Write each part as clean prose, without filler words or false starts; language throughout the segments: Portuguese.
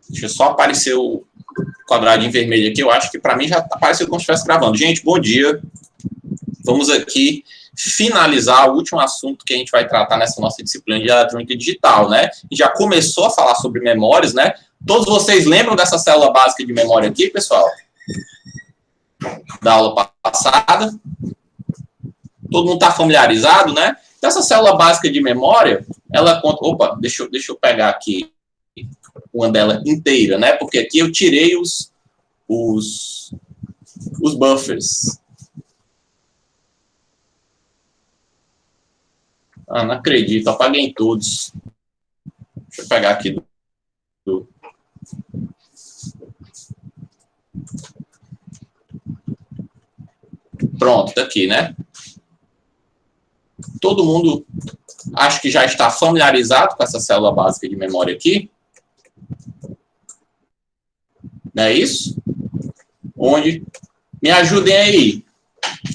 Deixa eu só aparecer o quadradinho vermelho aqui. Eu acho que para mim já apareceu como se estivesse gravando. Gente, bom dia. Vamos aqui finalizar o último assunto que a gente vai tratar nessa nossa disciplina de eletrônica digital, né? Já começou a falar sobre memórias, né? Todos vocês lembram dessa célula básica de memória aqui, pessoal? Da aula passada? Todo mundo está familiarizado, né? Então, essa célula básica de memória, ela conta... Opa, deixa eu pegar aqui uma dela inteira, né? Porque aqui eu tirei os buffers. Ah, não acredito, apaguei em todos. Deixa eu pegar aqui Pronto, tá aqui, né? Todo mundo acho que já está familiarizado com essa célula básica de memória aqui. Não é isso? Onde? Me ajudem aí.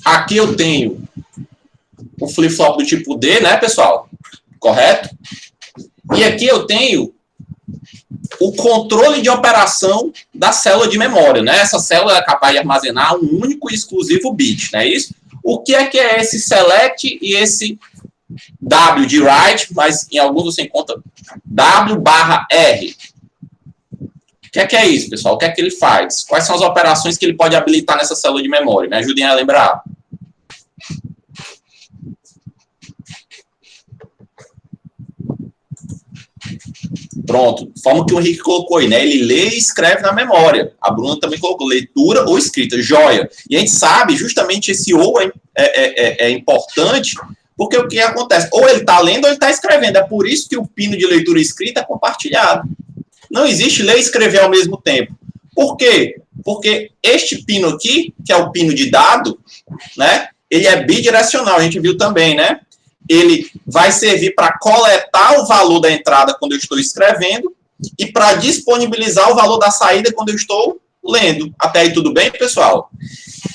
Aqui eu tenho um flip-flop do tipo D, né, pessoal? Correto? E aqui eu tenho o controle de operação da célula de memória, né? Essa célula é capaz de armazenar um único e exclusivo bit, não é isso? O que é esse select e esse W de write, mas em alguns você encontra W/R. O que é isso, pessoal? O que é que ele faz? Quais são as operações que ele pode habilitar nessa célula de memória? Me ajudem a lembrar. Pronto, forma que o Henrique colocou aí, né? Ele lê e escreve na memória. A Bruna também colocou leitura ou escrita, joia. E a gente sabe, justamente esse ou é importante, porque o que acontece? Ou ele está lendo ou ele está escrevendo. É por isso que o pino de leitura e escrita é compartilhado. Não existe ler e escrever ao mesmo tempo. Por quê? Porque este pino aqui, que é o pino de dado, né? Ele é bidirecional, a gente viu também, né? Ele vai servir para coletar o valor da entrada quando eu estou escrevendo e para disponibilizar o valor da saída quando eu estou lendo. Até aí tudo bem, pessoal?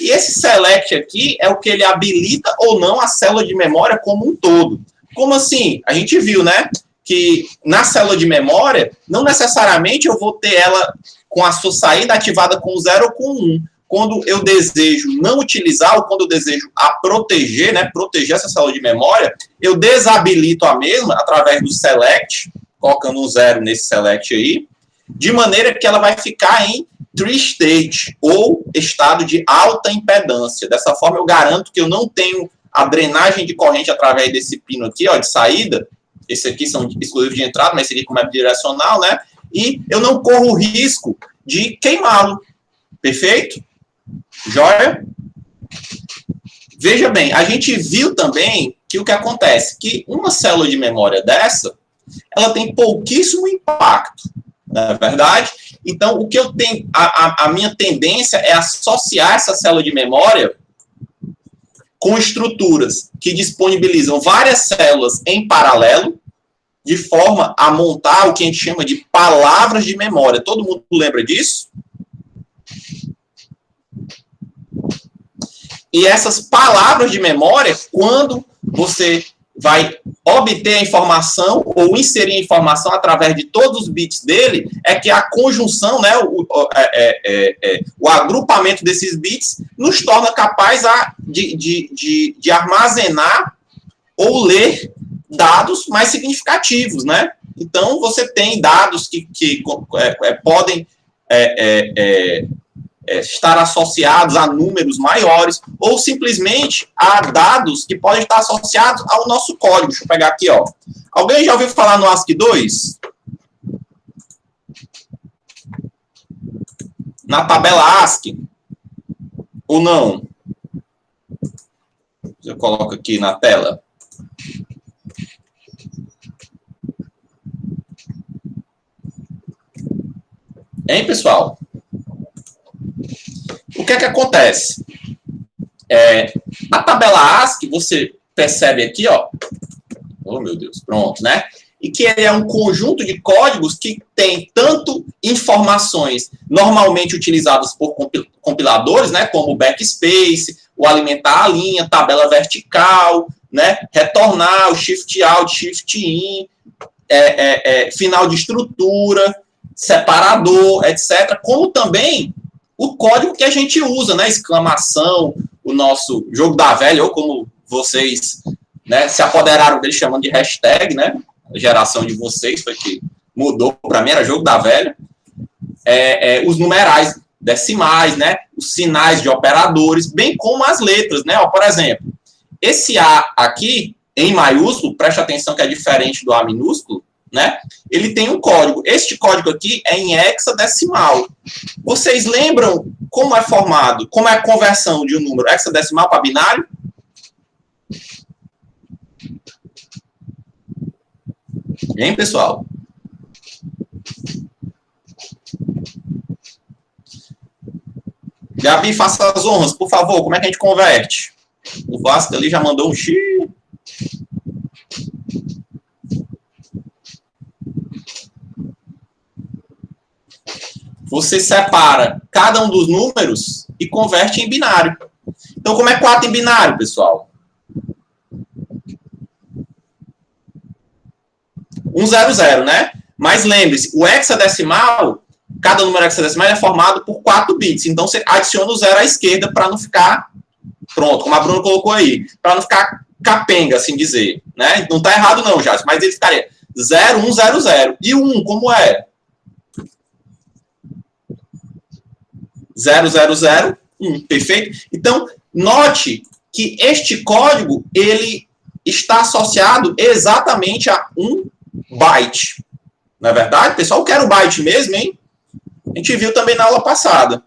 E esse select aqui é o que ele habilita ou não a célula de memória como um todo. Como assim? A gente viu, né? Que na célula de memória, não necessariamente eu vou ter ela com a sua saída ativada com 0 ou com 1. Quando eu desejo não utilizar ou quando eu desejo a proteger, né, proteger essa célula de memória, eu desabilito a mesma através do select, colocando um 0 nesse select aí, de maneira que ela vai ficar em tree state, ou estado de alta impedância. Dessa forma, eu garanto que eu não tenho a drenagem de corrente através desse pino aqui, ó, de saída. Esse aqui são exclusivos de entrada, mas esse aqui como é bidirecional, né? E eu não corro o risco de queimá-lo. Perfeito? Joia? Veja bem, a gente viu também que o que acontece, que uma célula de memória dessa, ela tem pouquíssimo impacto, não é verdade? Então, o que eu tenho, a minha tendência é associar essa célula de memória com estruturas que disponibilizam várias células em paralelo, de forma a montar o que a gente chama de palavras de memória. Todo mundo lembra disso? E essas palavras de memória, quando você vai obter a informação ou inserir a informação através de todos os bits dele, é que a conjunção, né, o agrupamento desses bits nos torna capaz de armazenar ou ler dados mais significativos, né? Então, você tem dados que podem estar associados a números maiores, ou simplesmente a dados que podem estar associados ao nosso código. Deixa eu pegar aqui, ó. Alguém já ouviu falar no ASCII 2? Na tabela ASCII? Ou não? Eu coloco aqui na tela. Hein, pessoal? O que acontece? A tabela ASCII, você percebe aqui, ó. Oh, meu Deus, pronto, né? E que ele é um conjunto de códigos que tem tanto informações normalmente utilizadas por compiladores, né? Como o backspace, o alimentar a linha, tabela vertical, né? Retornar, o shift out, shift in, final de estrutura. separador, etc., como também o código que a gente usa, né? Exclamação, o nosso jogo da velha, ou como vocês, né, se apoderaram dele chamando de hashtag, né? A geração de vocês foi que mudou para mim, era jogo da velha. Os numerais decimais, né? Os sinais de operadores, bem como as letras, né? Ó, por exemplo, esse A aqui, em maiúsculo, preste atenção que é diferente do A minúsculo, né? Ele tem um código. Este código aqui é em hexadecimal. Vocês lembram como é formado, como é a conversão de um número hexadecimal para binário? Hein, pessoal? Gabi, faça as honras, por favor. Como é que a gente converte? O Vasco ali já mandou um X. Você separa cada um dos números e converte em binário. Então, como é 4 em binário, pessoal? 100, né? Mas lembre-se, o hexadecimal, cada número hexadecimal é formado por 4 bits. Então, você adiciona o 0 à esquerda para não ficar, pronto, como a Bruna colocou aí, para não ficar capenga, assim dizer. Né? Não está errado não, Jássio, mas ele ficaria 0100. E o 1, como é? 0001, perfeito? Então, note que este código, ele está associado exatamente a 1 byte. Não é verdade? Pessoal, quero o byte mesmo, hein? A gente viu também na aula passada.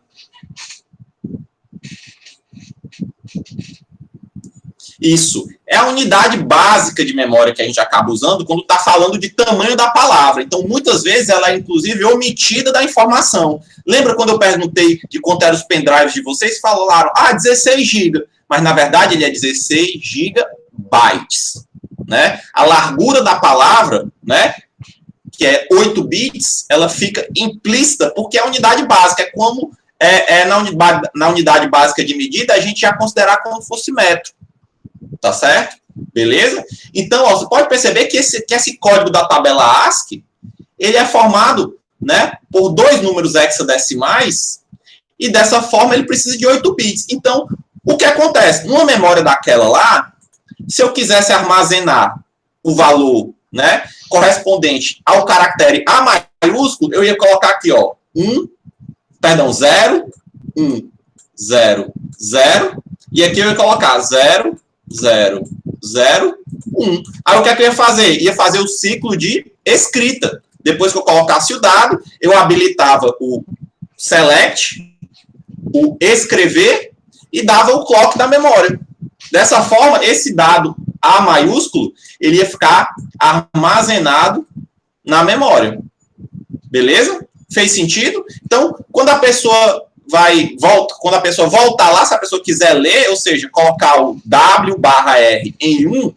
Isso. É a unidade básica de memória que a gente acaba usando quando está falando de tamanho da palavra. Então, muitas vezes, ela é, inclusive, omitida da informação. Lembra quando eu perguntei de quanto eram os pendrives de vocês? Falaram, 16 GB. Mas, na verdade, ele é 16 gigabytes. Né? A largura da palavra, né, que é 8 bits, ela fica implícita porque é a unidade básica. É como na unidade básica de medida, a gente já considerar como fosse metro. Tá certo? Beleza? Então, ó, você pode perceber que esse código da tabela ASCII, ele é formado, né, por 2 números hexadecimais e dessa forma ele precisa de 8 bits. Então, o que acontece? Numa memória daquela lá, se eu quisesse armazenar o valor, né, correspondente ao caractere A maiúsculo, eu ia colocar aqui, ó, 0, 1, 0, 0, e aqui eu ia colocar 0, 0, 0, 1. Aí o que é que eu ia fazer? Ia fazer o ciclo de escrita. Depois que eu colocasse o dado, eu habilitava o select, o escrever e dava o clock da memória. Dessa forma, esse dado A maiúsculo, ele ia ficar armazenado na memória. Beleza? Fez sentido? Então, quando a pessoa voltar lá, se a pessoa quiser ler, ou seja, colocar o W/R em 1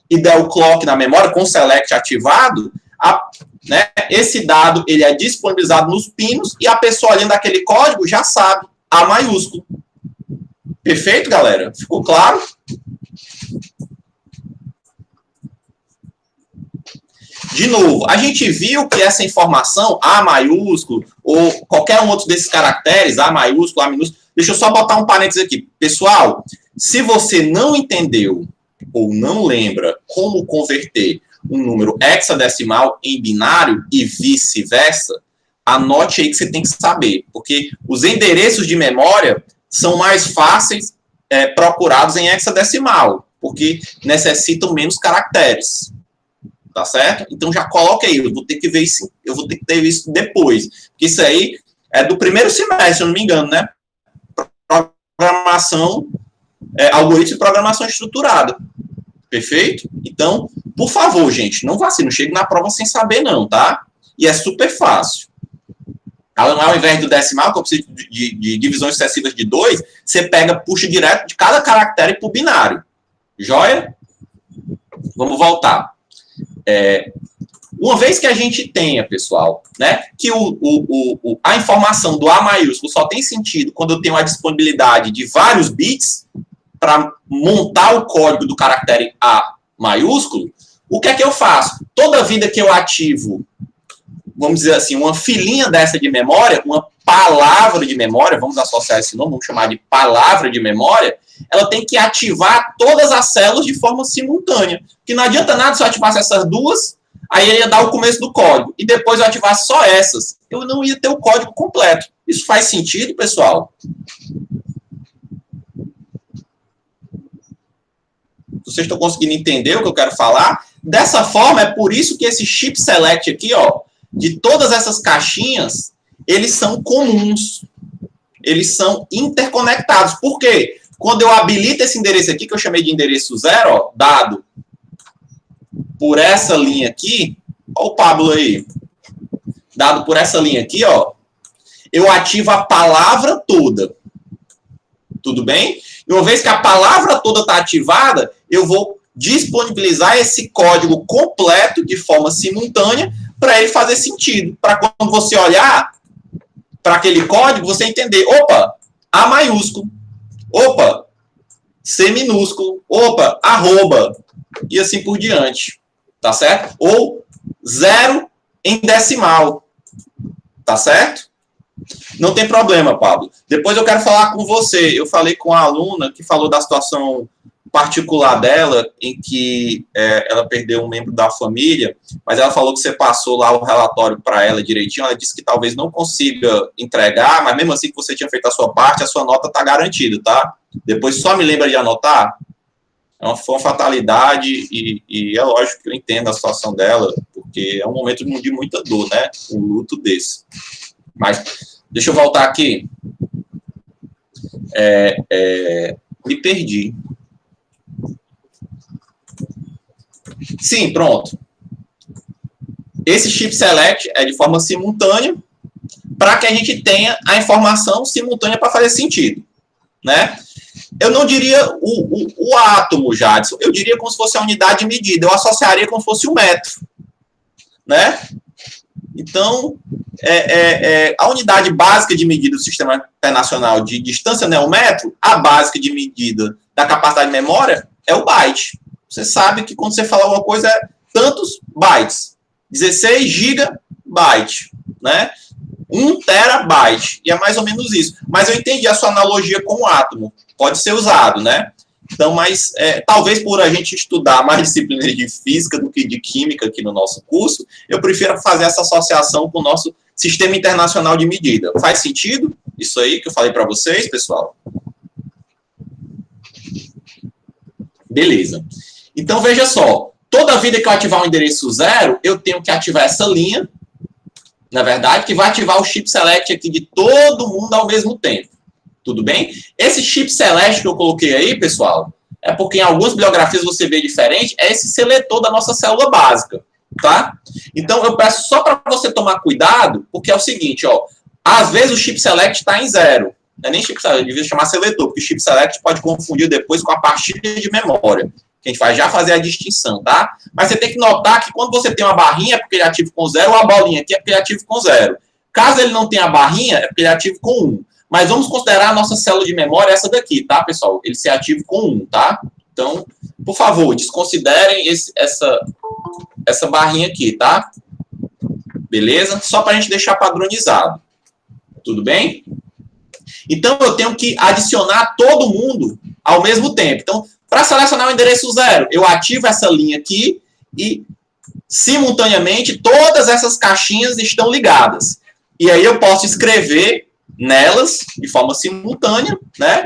e der o clock na memória com o select ativado, né, esse dado ele é disponibilizado nos pinos e a pessoa olhando aquele código já sabe A maiúsculo. Perfeito, galera? Ficou claro? De novo, a gente viu que essa informação, A maiúsculo, ou qualquer um outro desses caracteres, A maiúsculo, A minúsculo, deixa eu só botar um parênteses aqui. Pessoal, se você não entendeu ou não lembra como converter um número hexadecimal em binário e vice-versa, anote aí que você tem que saber, porque os endereços de memória são mais fáceis procurados em hexadecimal, porque necessitam menos caracteres. Tá certo? Então já coloca aí, eu vou ter que ver isso, eu vou ter que ter isso depois. Porque isso aí é do primeiro semestre, se eu não me engano, né? Programação, algoritmo de programação estruturada. Perfeito? Então, por favor, gente, não vacile, não chegue na prova sem saber, não, tá? E é super fácil. Ao invés do decimal, que eu preciso de divisões sucessivas de 2, você puxa direto de cada caractere para o binário. Joia? Vamos voltar. Uma vez que a gente tenha, pessoal, né, que a informação do A maiúsculo só tem sentido quando eu tenho a disponibilidade de vários bits para montar o código do caractere A maiúsculo, o que é que eu faço? Toda vida que eu ativo vamos dizer assim, uma filinha dessa de memória, uma palavra de memória, vamos associar esse nome, vamos chamar de palavra de memória, ela tem que ativar todas as células de forma simultânea. Porque não adianta nada se eu ativasse essas duas, aí ele ia dar o começo do código, e depois eu ativasse só essas. Eu não ia ter o código completo. Isso faz sentido, pessoal? Vocês estão conseguindo entender o que eu quero falar? Dessa forma, é por isso que esse chip select aqui, ó, de todas essas caixinhas, eles são comuns. Eles são interconectados. Por quê? Quando eu habilito esse endereço aqui, que eu chamei de endereço 0, ó, dado por essa linha aqui, ó o Pablo aí, dado por essa linha aqui, ó, eu ativo a palavra toda. Tudo bem? E uma vez que a palavra toda está ativada, eu vou disponibilizar esse código completo de forma simultânea para ele fazer sentido. Para quando você olhar para aquele código, você entender, opa, A maiúsculo, opa, C minúsculo, opa, arroba, e assim por diante. Tá certo? Ou 0 em decimal. Tá certo? Não tem problema, Pablo. Depois eu quero falar com você. Eu falei com a aluna que falou da situação particular dela, em que ela perdeu um membro da família, mas ela falou que você passou lá o relatório para ela direitinho. Ela disse que talvez não consiga entregar, mas mesmo assim que você tinha feito a sua parte, a sua nota está garantida, tá? Depois só me lembra de anotar. Foi uma fatalidade e é lógico que eu entendo a situação dela, porque é um momento de muita dor, né? Um luto desse. Mas, deixa eu voltar aqui. Me perdi. Sim, pronto. Esse chip select é de forma simultânea para que a gente tenha a informação simultânea para fazer sentido, né? Eu não diria o átomo, Jadson. Eu diria como se fosse a unidade de medida. Eu associaria como se fosse o metro, né? Então, a unidade básica de medida do Sistema Internacional de Distância, né, o metro, a básica de medida da capacidade de memória é o byte. Você sabe que quando você fala alguma coisa é tantos bytes. 16 gigabytes, né? 1 terabyte. E é mais ou menos isso. Mas eu entendi a sua analogia com o átomo. Pode ser usado, né? Então, mas talvez por a gente estudar mais disciplinas de física do que de química aqui no nosso curso, eu prefiro fazer essa associação com o nosso Sistema Internacional de Medida. Faz sentido isso aí que eu falei para vocês, pessoal? Beleza. Então, veja só. Toda vida que eu ativar um endereço 0, eu tenho que ativar essa linha, na verdade, que vai ativar o chip select aqui de todo mundo ao mesmo tempo. Tudo bem? Esse chip select que eu coloquei aí, pessoal, é porque em algumas bibliografias você vê diferente, é esse seletor da nossa célula básica, tá? Então, eu peço só para você tomar cuidado, porque é o seguinte, ó, às vezes o chip select está em 0. Não é nem chip select, eu devia chamar seletor, porque o chip select pode confundir depois com a partilha de memória, que a gente vai já fazer a distinção, tá? Mas você tem que notar que quando você tem uma barrinha é porque ele é ativo com 0, ou a bolinha aqui é porque ele é ativo com 0. Caso ele não tenha a barrinha, é porque ele é ativo com 1. Mas vamos considerar a nossa célula de memória essa daqui, tá, pessoal? Ele ser ativo com 1, tá? Então, por favor, desconsiderem essa barrinha aqui, tá? Beleza? Só para a gente deixar padronizado. Tudo bem? Então, eu tenho que adicionar todo mundo ao mesmo tempo. Então, para selecionar o endereço 0, eu ativo essa linha aqui e, simultaneamente, todas essas caixinhas estão ligadas. E aí eu posso escrever nelas de forma simultânea, né?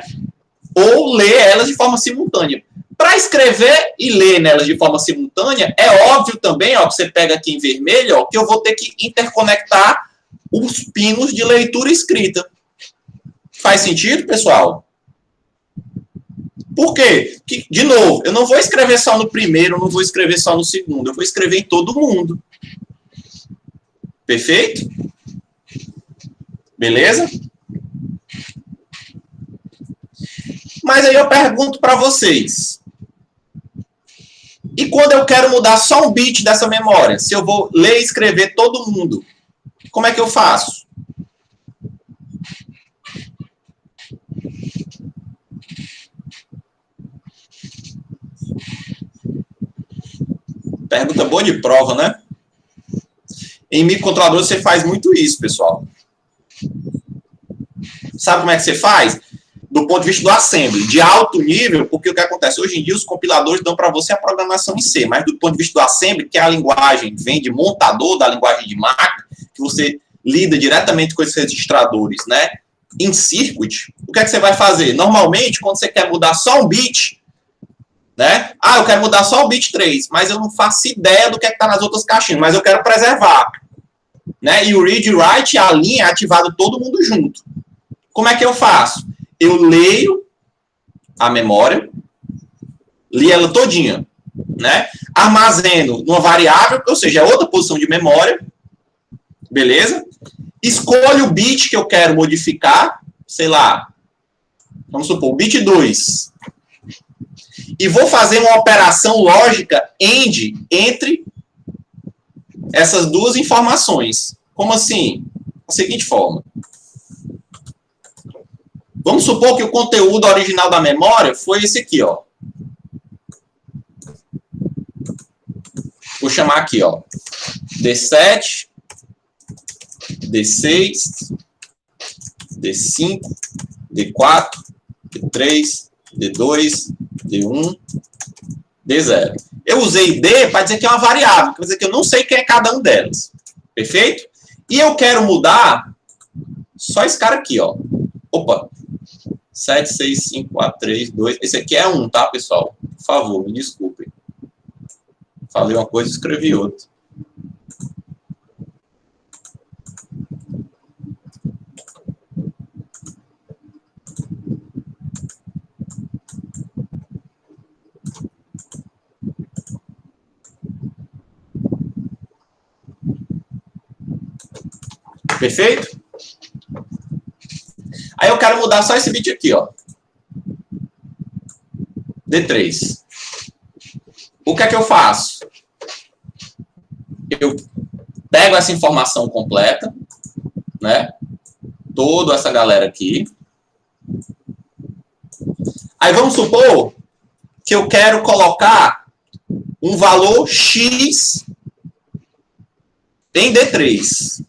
Ou ler elas de forma simultânea. Para escrever e ler nelas de forma simultânea, é óbvio também, ó, que você pega aqui em vermelho, ó, que eu vou ter que interconectar os pinos de leitura e escrita. Faz sentido, pessoal? Por quê? Que, de novo, eu não vou escrever só no primeiro, não vou escrever só no segundo, eu vou escrever em todo mundo. Perfeito? Beleza? Mas aí eu pergunto para vocês. E quando eu quero mudar só um bit dessa memória? Se eu vou ler e escrever todo mundo, como é que eu faço? Pergunta boa de prova, né? Em microcontroladores você faz muito isso, pessoal. Sabe como é que você faz? Do ponto de vista do assembly, de alto nível, porque o que acontece? Hoje em dia os compiladores dão para você a programação em C, mas do ponto de vista do assembly, que é a linguagem vem de montador, da linguagem de máquina, que você lida diretamente com esses registradores, né? Em circuit, o que é que você vai fazer? Normalmente, quando você quer mudar só um bit, né? Ah, eu quero mudar só o bit 3, mas eu não faço ideia do que é que está nas outras caixinhas, mas eu quero preservar. Né? E o read e write, a linha é ativado todo mundo junto. Como é que eu faço? Eu leio a memória, li ela todinha, né? Armazeno numa variável, ou seja, é outra posição de memória, beleza? Escolho o bit que eu quero modificar, sei lá, vamos supor, o bit 2. E vou fazer uma operação lógica AND entre essas duas informações. Como assim? Da seguinte forma. Vamos supor que o conteúdo original da memória foi esse aqui, ó. Vou chamar aqui, ó. D7, D6, D5, D4, D3, D2, D1, D0. Eu usei D para dizer que é uma variável, quer dizer que eu não sei quem é cada um delas. Perfeito? E eu quero mudar só esse cara aqui, ó. Opa. 7, 6, 5, 4, 3, 2. Esse aqui é 1, tá, pessoal? Por favor, me desculpem. Falei uma coisa e escrevi outra. Perfeito? Aí eu quero mudar só esse bit aqui, ó. D3. O que é que eu faço? Eu pego essa informação completa, né? Toda essa galera aqui. Aí vamos supor que eu quero colocar um valor X em D3.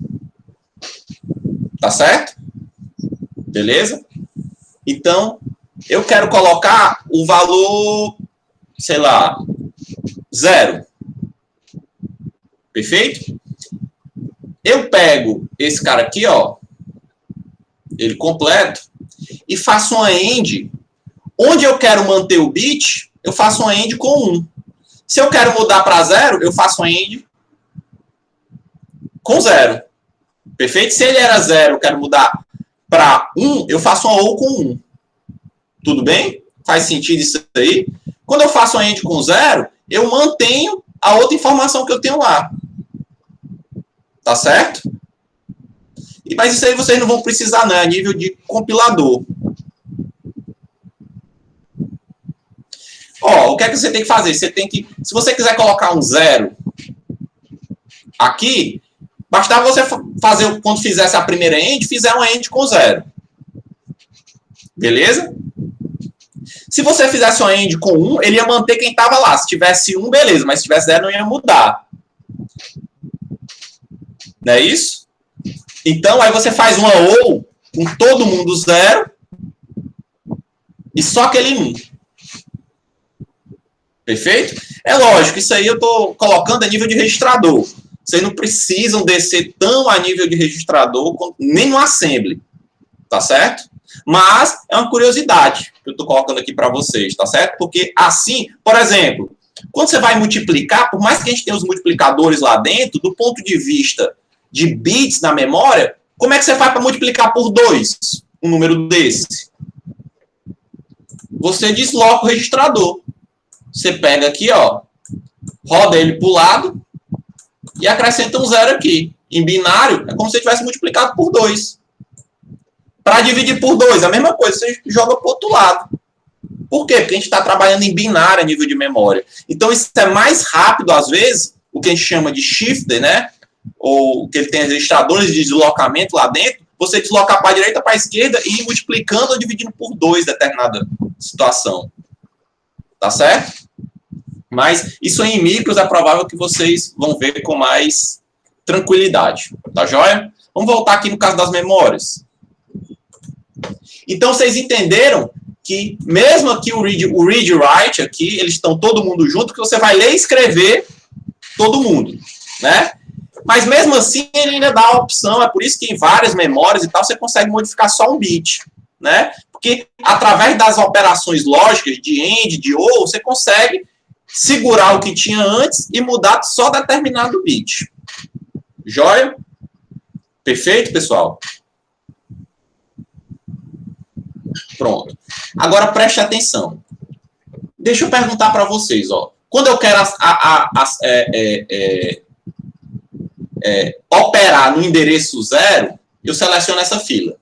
Tá certo? Beleza? Então, eu quero colocar o valor, sei lá, 0. Perfeito? Eu pego esse cara aqui, ó, ele completo, e faço uma AND. Onde eu quero manter o bit, eu faço uma AND com 1. Se eu quero mudar para 0, eu faço uma AND com 0. Perfeito? Se ele era 0, eu quero mudar para 1, eu faço uma OR com 1. Tudo bem? Faz sentido isso aí? Quando eu faço uma AND com 0, eu mantenho a outra informação que eu tenho lá. Tá certo? Mas isso aí vocês não vão precisar, não. É a nível de compilador. Ó, o que é que você tem que fazer? Você tem que, se você quiser colocar um 0 aqui, bastava você fazer, quando fizesse a primeira AND, fizer uma AND com 0. Beleza? Se você fizesse uma AND com 1, ele ia manter quem estava lá. Se tivesse 1, beleza. Mas se tivesse 0, não ia mudar. Não é isso? Então, aí você faz uma OR com todo mundo 0 e só aquele 1. Perfeito? É lógico, isso aí eu estou colocando a nível de registrador. Vocês não precisam descer tão a nível de registrador, nem no assembly. Tá certo? Mas é uma curiosidade que eu estou colocando aqui para vocês, tá certo? Porque assim, por exemplo, quando você vai multiplicar, por mais que a gente tenha os multiplicadores lá dentro, do ponto de vista de bits na memória, como é que você faz para multiplicar por 2 um número desse? Você desloca o registrador. Você pega aqui, ó, roda ele para o lado e acrescenta um 0 aqui. Em binário, é como se você tivesse multiplicado por 2. Para dividir por 2, a mesma coisa, você joga para o outro lado. Por quê? Porque a gente está trabalhando em binário a nível de memória. Então, isso é mais rápido, às vezes, o que a gente chama de shifter, né? Ou que ele tem registradores de deslocamento lá dentro, você deslocar para a direita, para a esquerda e ir multiplicando ou dividindo por 2 determinada situação. Tá certo? Mas isso em micros é provável que vocês vão ver com mais tranquilidade. Tá joia? Vamos voltar aqui no caso das memórias. Então, vocês entenderam que mesmo aqui o read e write aqui, eles estão todo mundo junto, que você vai ler e escrever todo mundo, né? Mas mesmo assim, ele ainda dá a opção, é por isso que em várias memórias e tal, você consegue modificar só um bit, né? Porque através das operações lógicas de AND, de OR, você consegue segurar o que tinha antes e mudar só determinado bit. Joia? Perfeito, pessoal? Pronto. Agora preste atenção. Deixa eu perguntar para vocês, ó. Quando eu quero operar no endereço 0, eu seleciono essa fila.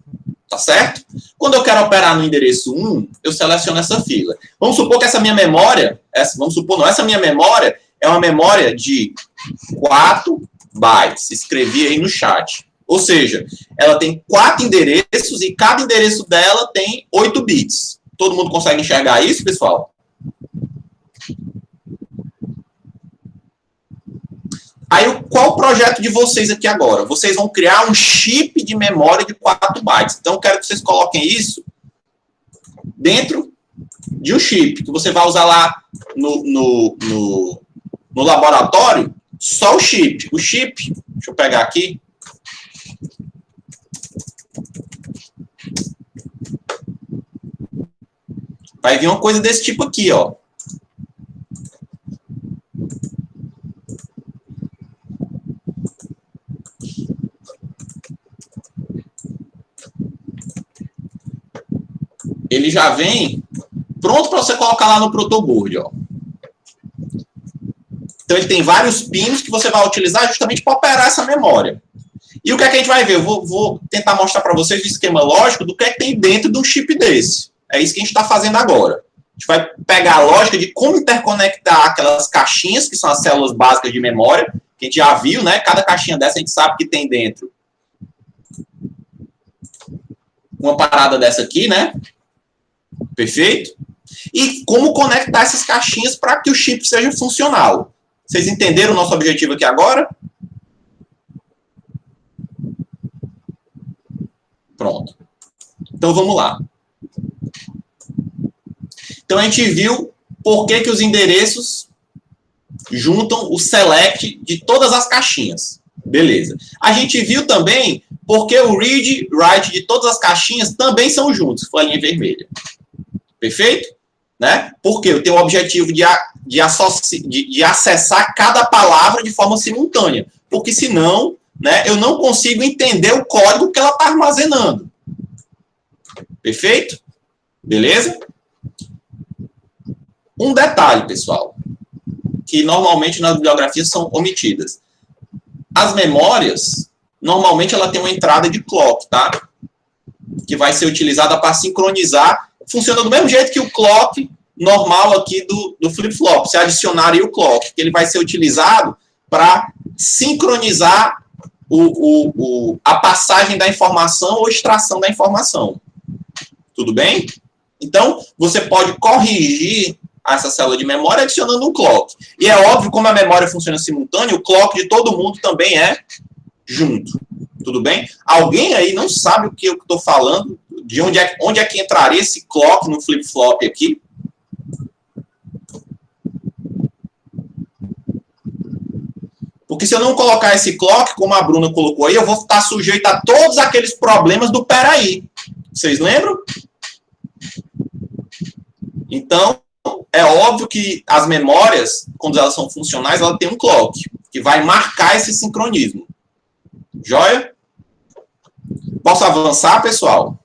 Tá certo? Quando eu quero operar no endereço 1, eu seleciono essa fila. Vamos supor que essa minha memória, essa minha memória é uma memória de 4 bytes. Escrevi aí no chat. Ou seja, ela tem 4 endereços e cada endereço dela tem 8 bits. Todo mundo consegue enxergar isso, pessoal? Aí, qual o projeto de vocês aqui agora? Vocês vão criar um chip de memória de 4 bytes. Então, eu quero que vocês coloquem dentro de um chip, que você vai usar lá no laboratório, só o chip. O chip, deixa eu pegar aqui. Vai vir uma coisa desse tipo aqui, ó. Ele já vem pronto para você colocar lá no protoboard, ó. Então, ele tem vários pinos que você vai utilizar justamente para operar essa memória. E o que é que a gente vai ver? Eu vou tentar mostrar para vocês o esquema lógico do que é que tem dentro de um chip desse. É isso que a gente está fazendo agora. A gente vai pegar a lógica de como interconectar aquelas caixinhas, que são as células básicas de memória, que a gente já viu, né? Cada caixinha dessa a gente sabe que tem dentro uma parada dessa aqui, né? Perfeito? E como conectar essas caixinhas para que o chip seja funcional. Vocês entenderam o nosso objetivo aqui agora? Pronto. Então, vamos lá. Então, a gente viu por que os endereços juntam o select de todas as caixinhas. Beleza. A gente viu também porque o read e write de todas as caixinhas também são juntos. Foi a linha vermelha. Perfeito? Né? Porque eu tenho o objetivo de acessar cada palavra de forma simultânea. Porque senão, né, eu não consigo entender o código que ela está armazenando. Perfeito? Beleza? Um detalhe, pessoal, que normalmente nas bibliografias são omitidas. As memórias, normalmente ela tem uma entrada de clock, tá? Que vai ser utilizada para sincronizar. Funciona do mesmo jeito que o clock normal aqui do flip-flop. Você adicionar aí o clock, que ele vai ser utilizado para sincronizar a passagem da informação ou extração da informação. Tudo bem? Então, você pode corrigir essa célula de memória adicionando um clock. E é óbvio, como a memória funciona simultâneo, o clock de todo mundo também é junto. Tudo bem? Alguém aí não sabe o que eu estou falando? De onde é que entraria esse clock no flip-flop aqui? Porque se eu não colocar esse clock, como a Bruna colocou aí, eu vou estar sujeito a todos aqueles problemas do peraí. Vocês lembram? Então, é óbvio que as memórias, quando elas são funcionais, ela tem um clock, que vai marcar esse sincronismo. Joia? Posso avançar, pessoal?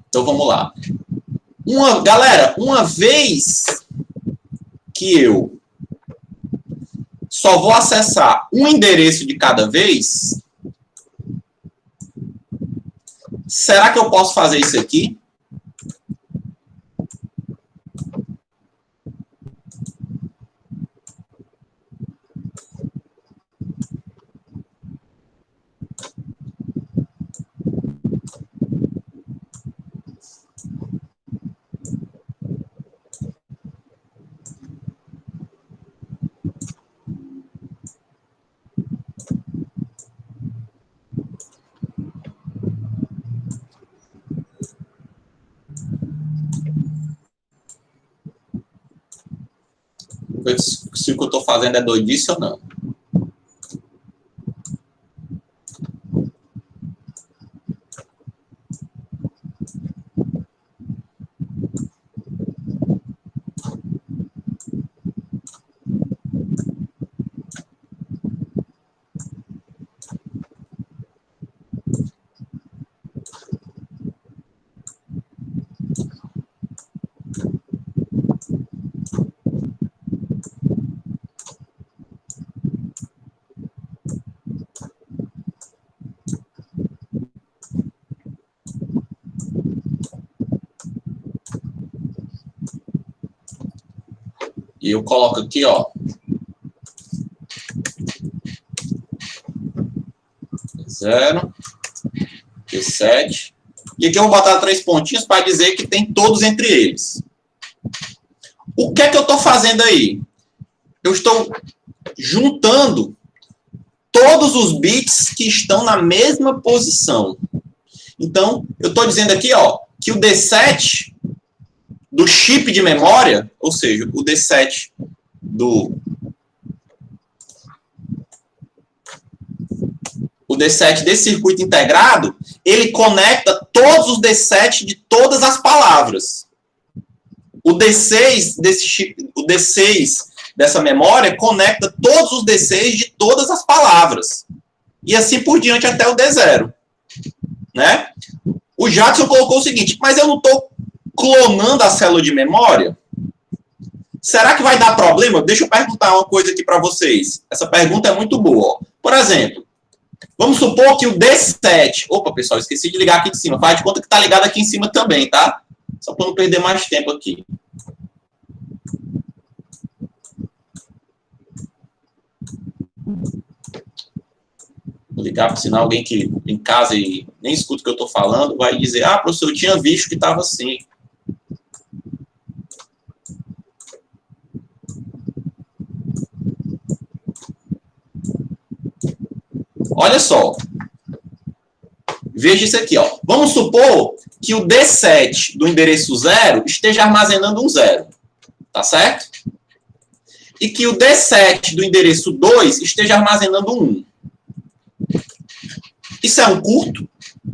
Então, vamos lá. Galera, uma vez que eu só vou acessar um endereço de cada vez, será que eu posso fazer isso aqui? ver se o que eu estou fazendo é doidice ou não. E eu coloco aqui, ó. 0, P7. E aqui eu vou botar 3 pontinhos para dizer que tem todos entre eles. O que é que eu estou fazendo aí? Eu estou juntando todos os bits que estão na mesma posição. Então, eu estou dizendo aqui, ó, que o D7 do chip de memória, ou seja, o D7 o D7 desse circuito integrado, ele conecta todos os D7 de todas as palavras. O D6 desse chip, o D6 dessa memória conecta todos os D6 de todas as palavras. E assim por diante até o D0. Né? O Jackson colocou o seguinte, mas eu não estou clonando a célula de memória? Será que vai dar problema? Deixa eu perguntar uma coisa aqui para vocês. Essa pergunta é muito boa. Por exemplo, vamos supor que o D7... Opa, pessoal, esqueci de ligar aqui de cima. Faz de conta que está ligado aqui em cima também, tá? Só para não perder mais tempo aqui. Vou ligar, por sinal, alguém que em casa e nem escuta o que eu estou falando, vai dizer, ah, professor, eu tinha visto que estava assim. Olha só. Veja isso aqui, ó. Vamos supor que o D7 do endereço 0 esteja armazenando um 0. Tá certo? E que o D7 do endereço 2 esteja armazenando um 1. Isso é um curto.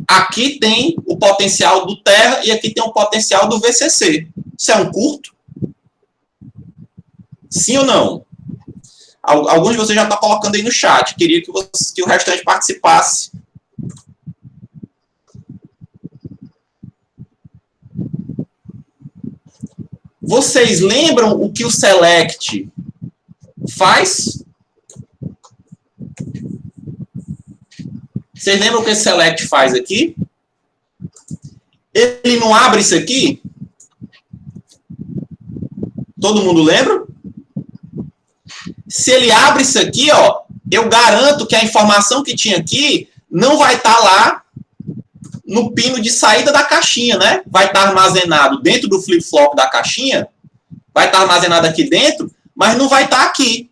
Aqui tem o potencial do Terra e aqui tem o potencial do VCC. Isso é um curto? Sim ou não? Alguns de vocês já estão colocando aí no chat. Queria que o restante participasse. Vocês lembram o que o select faz? Vocês lembram o que esse select faz aqui? Ele não abre isso aqui? Todo mundo lembra? Se ele abre isso aqui, ó, eu garanto que a informação que tinha aqui não vai estar lá no pino de saída da caixinha, né? Vai estar armazenado dentro do flip-flop da caixinha, vai estar armazenado aqui dentro, mas não vai estar aqui.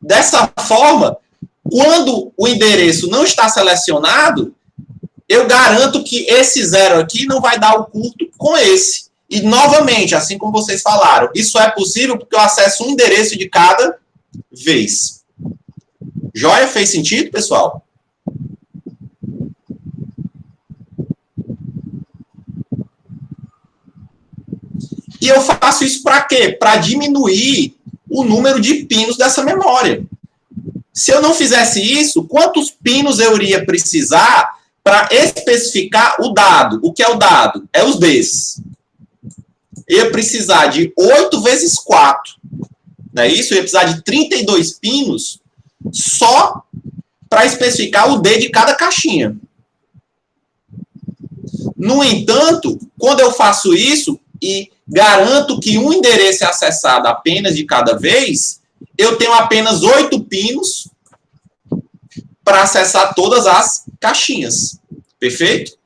Dessa forma, quando o endereço não está selecionado, eu garanto que esse 0 aqui não vai dar o curto com esse. E, novamente, assim como vocês falaram, isso é possível porque eu acesso um endereço de cada vez. Joia? Fez sentido, pessoal? E eu faço isso para quê? Para diminuir o número de pinos dessa memória. Se eu não fizesse isso, quantos pinos eu iria precisar para especificar o dado? O que é o dado? É os Ds. Eu ia precisar de 8 vezes 4. Não é isso? Eu ia precisar de 32 pinos só para especificar o D de cada caixinha. No entanto, quando eu faço isso e garanto que um endereço é acessado apenas de cada vez, eu tenho apenas 8 pinos para acessar todas as caixinhas. Perfeito?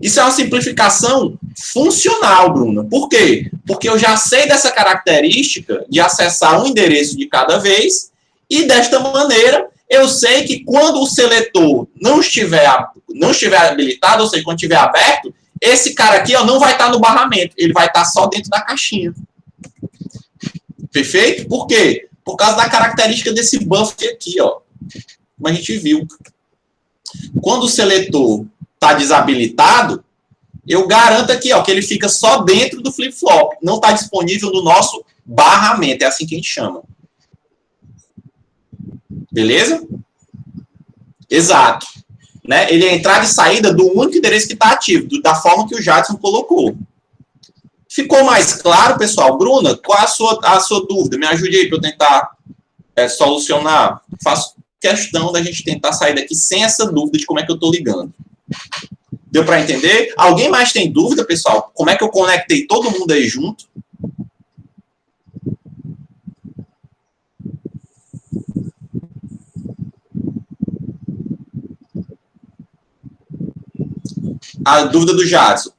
Isso é uma simplificação funcional, Bruna. Por quê? Porque eu já sei dessa característica de acessar um endereço de cada vez e, desta maneira, eu sei que quando o seletor não estiver habilitado, ou seja, quando estiver aberto, esse cara aqui ó, não vai estar no barramento, ele vai estar só dentro da caixinha. Perfeito? Por quê? Por causa da característica desse buffer aqui, ó. Como a gente viu. Quando o seletor está desabilitado, eu garanto aqui, ó, que ele fica só dentro do flip-flop. Não está disponível no nosso barramento. É assim que a gente chama. Beleza? Exato. Né? Ele é a entrada e saída do único endereço que está ativo, da forma que o Jadson colocou. Ficou mais claro, pessoal? Bruna, qual a sua dúvida? Me ajude aí para eu tentar solucionar. Faço questão da gente tentar sair daqui sem essa dúvida de como é que eu estou ligando. Deu para entender? Alguém mais tem dúvida, pessoal? Como é que eu conectei todo mundo aí junto? A dúvida do Jadson.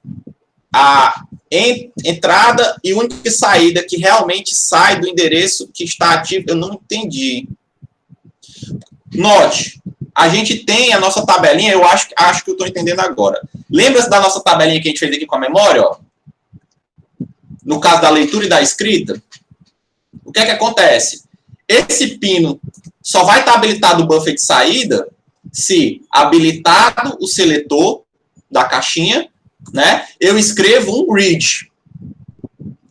A entrada e única saída que realmente sai do endereço que está ativo, eu não entendi. Note, a gente tem a nossa tabelinha, eu acho que eu estou entendendo agora. Lembra-se da nossa tabelinha que a gente fez aqui com a memória? Ó? No caso da leitura e da escrita, o que é que acontece? Esse pino só vai estar habilitado o buffer de saída se habilitado o seletor da caixinha, né? Eu escrevo um read.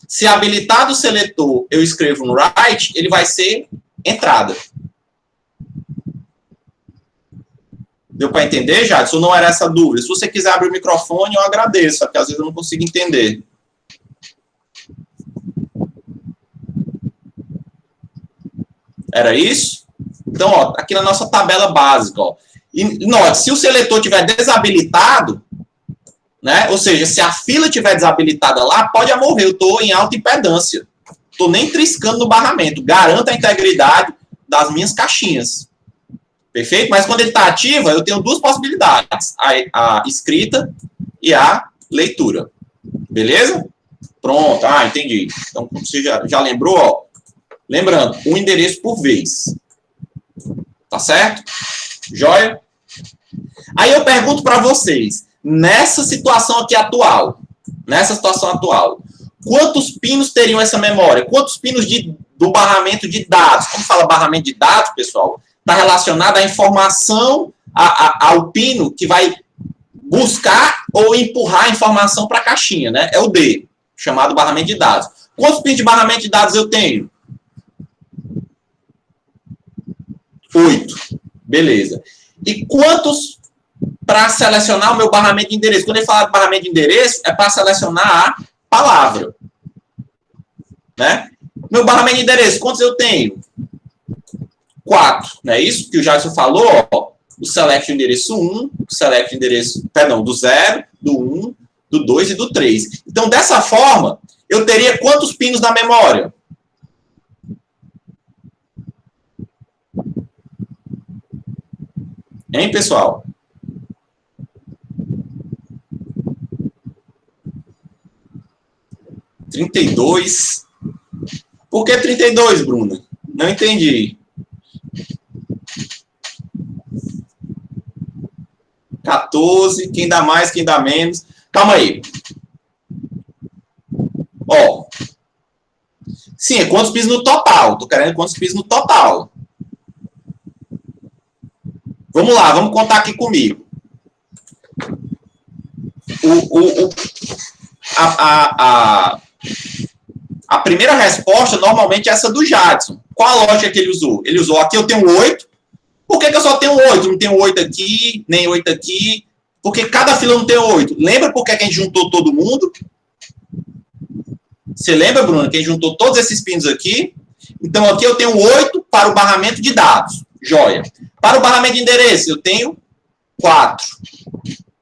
Se habilitado o seletor, eu escrevo um write, ele vai ser entrada. Deu para entender, Jadson? Não era essa dúvida. Se você quiser abrir o microfone, eu agradeço, porque às vezes eu não consigo entender. Era isso? Então, ó, aqui na nossa tabela básica, ó. E note, se o seletor estiver desabilitado, né? Ou seja, se a fila estiver desabilitada lá, pode morrer. Eu estou em alta impedância. Estou nem triscando no barramento. Garanto a integridade das minhas caixinhas. Perfeito? Mas quando ele está ativo, eu tenho duas possibilidades. A escrita e a leitura. Beleza? Pronto. Ah, entendi. Então, você já lembrou, ó. Lembrando, um endereço por vez. Tá certo? Joia? Aí eu pergunto para vocês, nessa situação aqui atual, quantos pinos teriam essa memória? Quantos pinos do barramento de dados? Como fala barramento de dados, pessoal? Está relacionado à informação, ao pino que vai buscar ou empurrar a informação para a caixinha, né? É o D, chamado barramento de dados. Quantos pinos de barramento de dados eu tenho? 8. Beleza. E quantos para selecionar o meu barramento de endereço? Quando ele fala de barramento de endereço, é para selecionar a palavra. Né? Meu barramento de endereço, quantos eu tenho? 4. Não é isso que o Jadson falou? Ó, o select do endereço 1, o select do endereço, perdão, do 0, do 1, do 2 e do 3. Então, dessa forma, eu teria quantos pinos na memória? Hein, pessoal? (32). Por que 32, Bruna? Não entendi. 14, quem dá mais, quem dá menos. Calma aí. Ó. Sim, é quantos pisos no total. Tô querendo quantos pisos no total. Vamos lá, vamos contar aqui comigo. A primeira resposta, normalmente, é essa do Jadson. Qual a lógica que ele usou? Ele usou, aqui eu tenho 8. Por que eu só tenho 8? Não tenho 8 aqui, nem 8 aqui. Porque cada fila não tem 8. Lembra por que a gente juntou todo mundo? Você lembra, Bruno, que a gente juntou todos esses pinos aqui? Então, aqui eu tenho 8 para o barramento de dados. Joia. Para o barramento de endereço, eu tenho 4.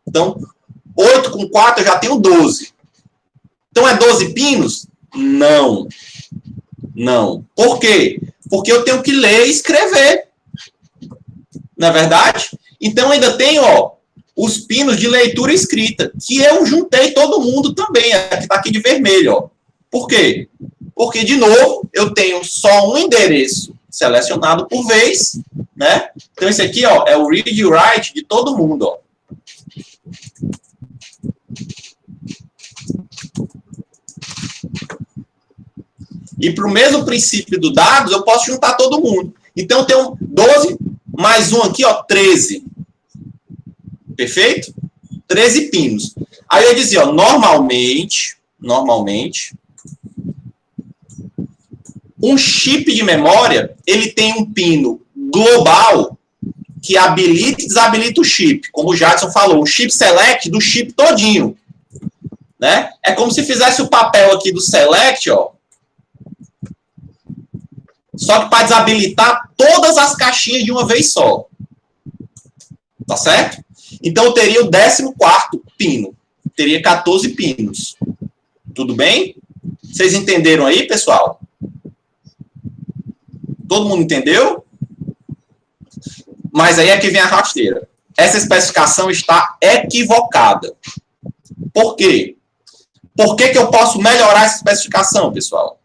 Então, 8 com 4, eu já tenho 12. Então, é 12 pinos? Não. Não. Por quê? Porque eu tenho que ler e escrever. Não é verdade? Então, ainda tem, ó, os pinos de leitura e escrita, que eu juntei todo mundo também, que está aqui de vermelho. Ó. Por quê? Porque, de novo, eu tenho só um endereço selecionado por vez, né? Então, esse aqui, ó, é o read e write de todo mundo, ó. E para o mesmo princípio do dados, eu posso juntar todo mundo. Então, eu tenho 12 mais um aqui, ó, 13. Perfeito? 13 pinos. Aí eu dizia, ó, normalmente, um chip de memória, ele tem um pino global que habilita e desabilita o chip. Como o Jadson falou, o chip select do chip todinho. Né? É como se fizesse o papel aqui do select, ó. Só que para desabilitar todas as caixinhas de uma vez só. Tá certo? Então, eu teria o 14º pino. Teria 14 pinos. Tudo bem? Vocês entenderam aí, pessoal? Todo mundo entendeu? Mas aí é que vem a rasteira. Essa especificação está equivocada. Por quê? Por que eu posso melhorar essa especificação, pessoal?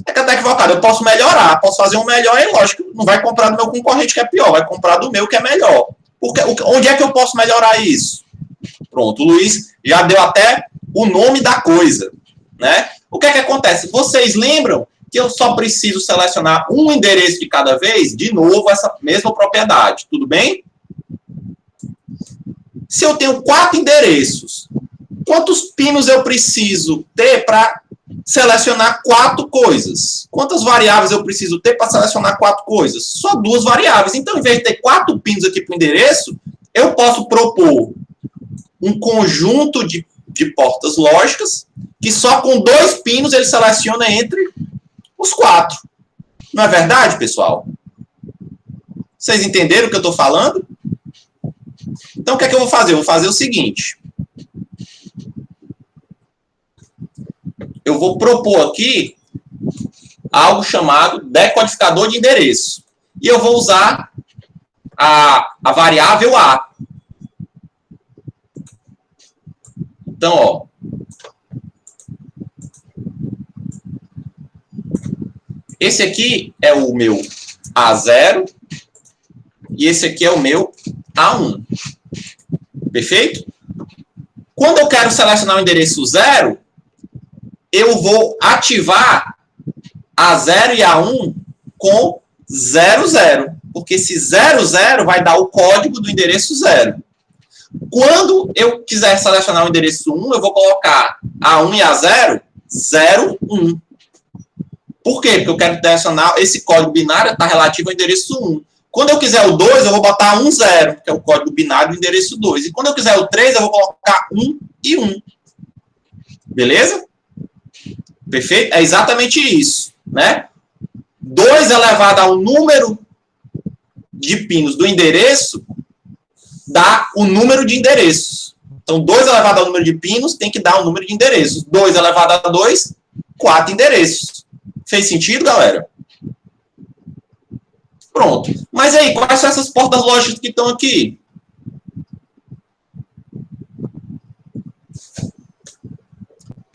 É que está equivocado. Eu posso melhorar, posso fazer um melhor, e lógico, não vai comprar do meu concorrente que é pior, vai comprar do meu que é melhor. Porque, onde é que eu posso melhorar isso? Pronto, o Luiz já deu até o nome da coisa, né? O que é que acontece? Vocês lembram que eu só preciso selecionar um endereço de cada vez? De novo, essa mesma propriedade, tudo bem? Se eu tenho 4 endereços, quantos pinos eu preciso ter para selecionar 4 coisas? Quantas variáveis eu preciso ter para selecionar 4 coisas? Só 2 variáveis. Então, em vez de ter 4 pinos aqui para o endereço, eu posso propor um conjunto de portas lógicas que só com 2 pinos ele seleciona entre os 4. Não é verdade, pessoal? Vocês entenderam o que eu estou falando? Então, o que é que eu vou fazer? Eu vou fazer o seguinte. Eu vou propor aqui algo chamado decodificador de endereço. E eu vou usar a variável A. Então, ó. Esse aqui é o meu A0 e esse aqui é o meu A1. Perfeito? Quando eu quero selecionar o endereço 0, eu vou ativar A0 e A1 com 00, porque esse 00 vai dar o código do endereço 0. Quando eu quiser selecionar o endereço 1, eu vou colocar A1 e A0, 01. Por quê? Porque eu quero selecionar esse código binário, está relativo ao endereço 1. Quando eu quiser o 2, eu vou botar 10, que é o código binário do endereço 2. E quando eu quiser o 3, eu vou colocar 1 e 1. Beleza? Perfeito? É exatamente isso, né? 2 elevado ao número de pinos do endereço dá o número de endereços. Então, 2 elevado ao número de pinos tem que dar o número de endereços. 2 elevado a 2, 4 endereços. Fez sentido, galera? Pronto. Mas aí, quais são essas portas lógicas que estão aqui?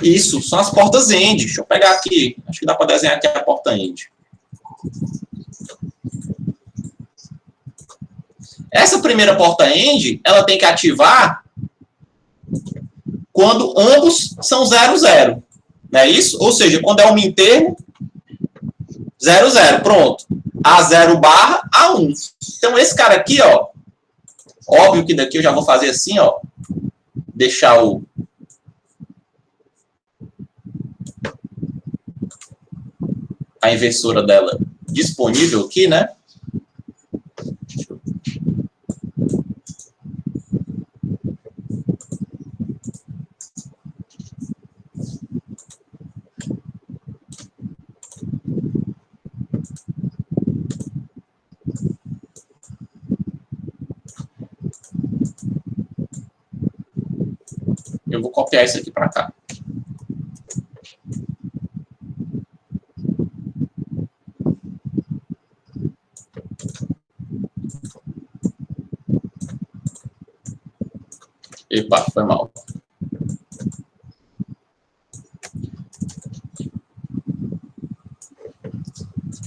Isso, são as portas AND. Deixa eu pegar aqui. Acho que dá para desenhar aqui a porta AND. Essa primeira porta AND, ela tem que ativar quando ambos são 00. Não é isso? Ou seja, quando é um mintermo, 00. Pronto. A0 barra A1. Então, esse cara aqui, ó, óbvio que daqui eu já vou fazer assim, ó, deixar a inversora dela disponível aqui, né? Eu vou copiar isso aqui para cá. Epa, foi mal.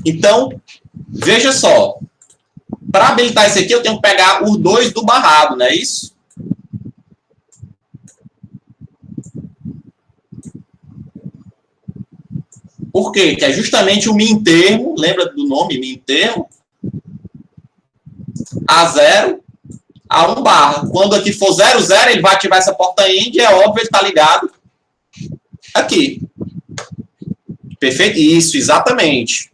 Então, veja só. Para habilitar isso aqui, eu tenho que pegar os 2 do barrado, não é isso? Por quê? Que é justamente o min termo, lembra do nome min termo? A0, A1 barra. Quando aqui for 0, 0, ele vai ativar essa porta end, é óbvio, ele está ligado aqui. Perfeito? Isso, exatamente.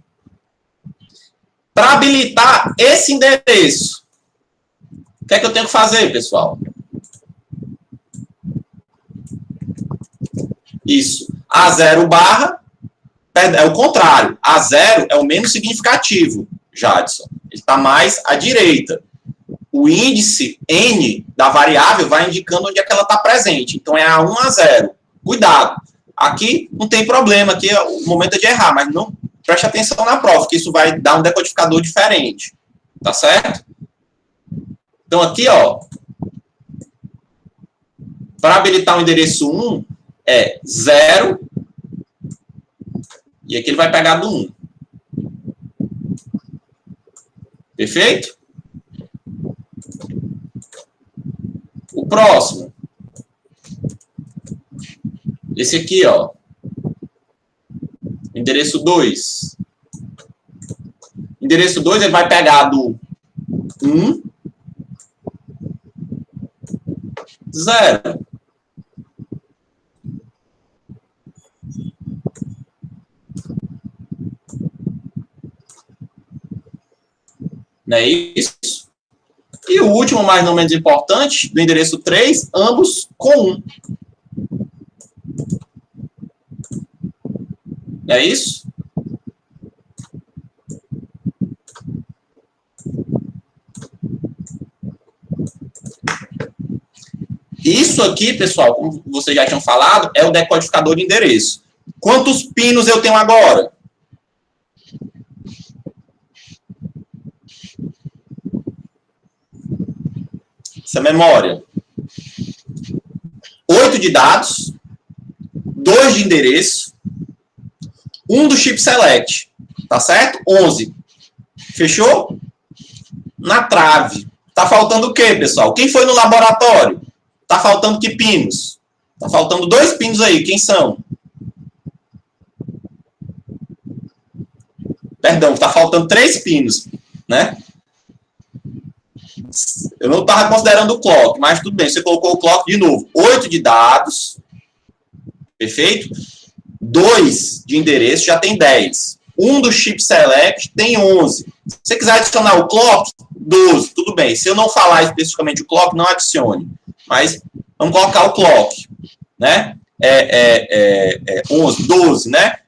Para habilitar esse endereço, o que é que eu tenho que fazer, pessoal? Isso. A0 barra, é o contrário. A0 é o menos significativo, Jadson. Ele está mais à direita. O índice N da variável vai indicando onde é que ela está presente. Então, é A1 a 0. Cuidado. Aqui não tem problema, aqui é o momento de errar, mas não preste atenção na prova, que isso vai dar um decodificador diferente. Tá certo? Então, aqui, ó, para habilitar o endereço 1, é 0, e aqui ele vai pegar do 1. Perfeito? O próximo. Esse aqui, ó. Endereço 2. Endereço 2, ele vai pegar do 1, 0. Não é isso? E o último, mas não menos importante, do endereço 3, ambos com 1. Não é isso? Isso aqui, pessoal, como vocês já tinham falado, é o decodificador de endereço. Quantos pinos eu tenho agora? Essa memória. 8 de dados, 2 de endereço, 1 do chip select. Tá certo? 11. Fechou? Na trave. Tá faltando o quê, pessoal? Quem foi no laboratório? Tá faltando que pinos? Tá faltando 2 pinos aí. Quem são? Perdão, tá faltando 3 pinos, né? Eu não estava considerando o clock, mas tudo bem. Você colocou o clock de novo. 8 de dados. Perfeito? 2 de endereço já tem 10. 1 do chip select tem 11. Se você quiser adicionar o clock, 12. Tudo bem. Se eu não falar especificamente o clock, não adicione. Mas vamos colocar o clock, né? 11, 12, né?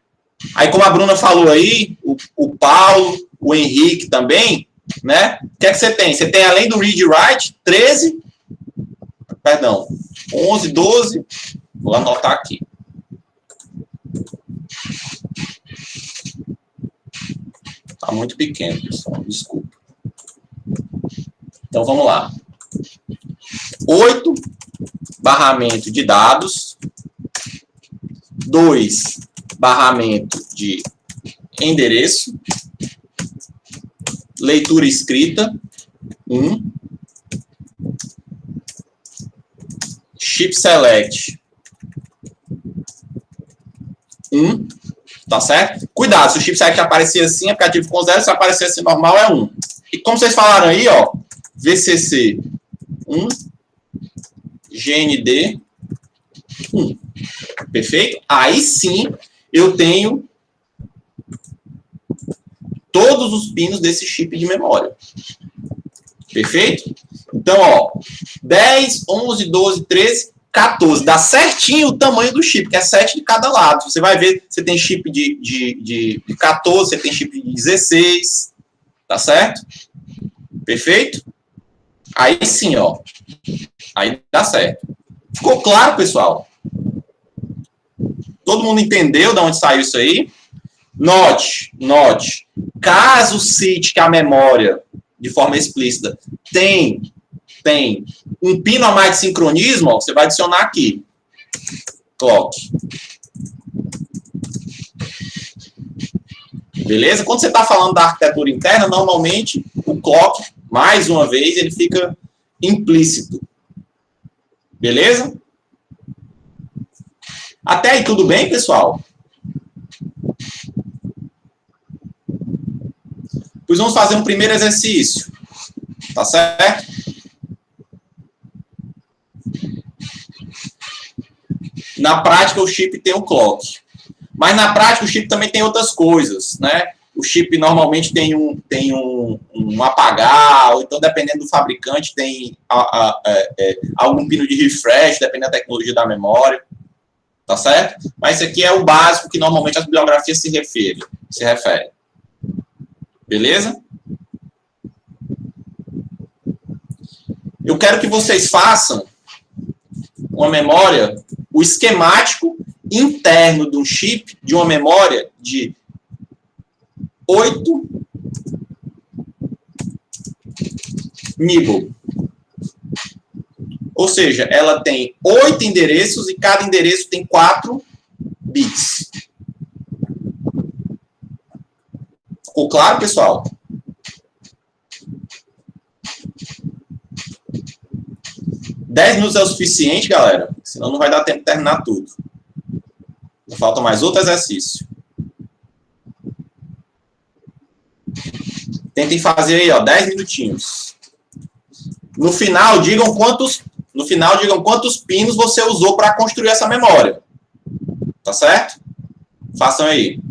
Aí, como a Bruna falou aí, o Paulo, o Henrique também, né? O que é que você tem? Você tem, além do read e write, 13, perdão, 11, 12, vou anotar aqui. Tá muito pequeno, pessoal, desculpa. Então, vamos lá. 8, barramento de dados. 2, barramento de endereço. Leitura escrita. 1. Chip select. 1. Tá certo? Cuidado, se o chip select aparecer assim, aplicativo com 0, se aparecer assim normal, é 1. E como vocês falaram aí, ó, VCC 1, GND 1. Perfeito? Aí sim, eu tenho todos os pinos desse chip de memória. Perfeito? Então, ó, 10, 11, 12, 13, 14. Dá certinho o tamanho do chip, que é 7 de cada lado. Você vai ver, você tem chip de 14, você tem chip de 16. Tá certo? Perfeito? Aí sim, ó. Aí dá certo. Ficou claro, pessoal? Todo mundo entendeu de onde saiu isso aí? Note. Caso cite que a memória, de forma explícita, tem um pino a mais de sincronismo, ó, você vai adicionar aqui. Clock. Beleza? Quando você está falando da arquitetura interna, normalmente o clock, mais uma vez, ele fica implícito. Beleza? Até aí tudo bem, pessoal? Pois vamos fazer um primeiro exercício. Tá certo? Na prática, o chip tem um clock. Mas na prática, o chip também tem outras coisas, né? O chip normalmente tem um apagar, ou então, dependendo do fabricante, tem algum pino de refresh, dependendo da tecnologia da memória. Tá certo? Mas isso aqui é o básico que normalmente as bibliografias se referem. Beleza? Eu quero que vocês façam uma memória, o esquemático interno de um chip, de uma memória de 8 MIBO. Ou seja, ela tem 8 endereços e cada endereço tem 4 bits. Ficou claro, pessoal? Dez minutos é o suficiente, galera? Senão não vai dar tempo de terminar tudo. Falta mais outro exercício. Tentem fazer aí, ó, 10 minutinhos. No final, digam quantos pinos você usou para construir essa memória. Tá certo? Façam aí.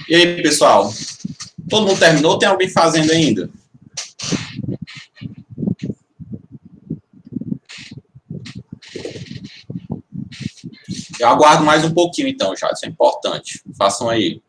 E aí, pessoal? Todo mundo terminou? Tem alguém fazendo ainda? Eu aguardo mais um pouquinho, então, já. Isso é importante. Façam aí.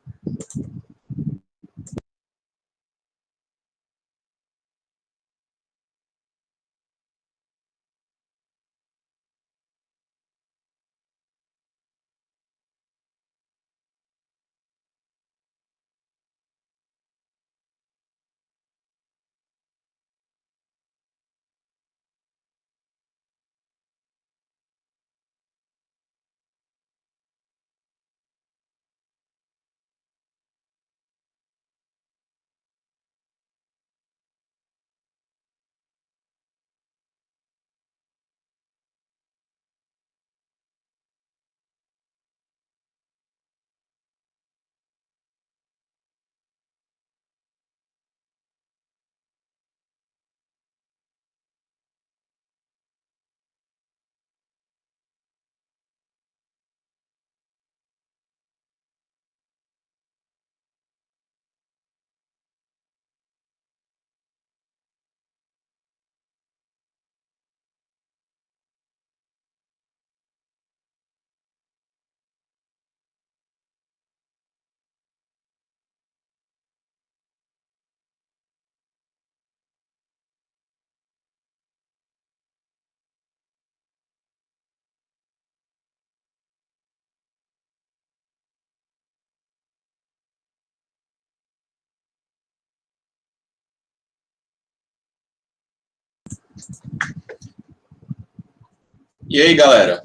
E aí, galera?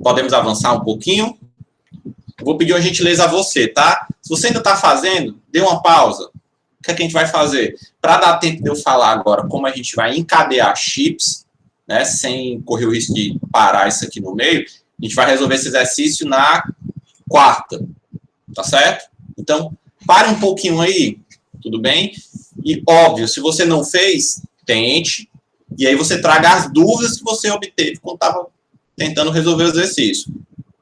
Podemos avançar um pouquinho? Vou pedir uma gentileza a você, tá? Se você ainda está fazendo, dê uma pausa. O que é que a gente vai fazer? Para dar tempo de eu falar agora como a gente vai encadear chips, né, sem correr o risco de parar isso aqui no meio, a gente vai resolver esse exercício na quarta, tá certo? Então, pare um pouquinho aí, tudo bem? E, óbvio, se você não fez, tente, e aí você traga as dúvidas que você obteve quando estava tentando resolver o exercício.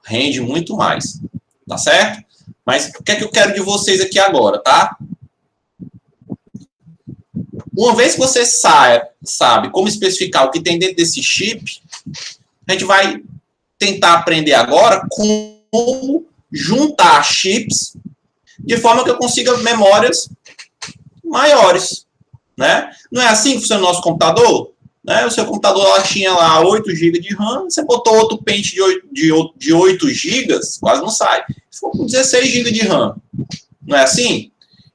Rende muito mais, tá certo? Mas o que é que eu quero de vocês aqui agora, tá? Uma vez que você sabe como especificar o que tem dentro desse chip, a gente vai tentar aprender agora como juntar chips de forma que eu consiga memórias maiores, né? Não é assim que funciona o nosso computador? Né? O seu computador lá tinha lá 8 GB de RAM, você botou outro pente de 8 GB, quase não sai. Ficou com 16 GB de RAM. Não é assim?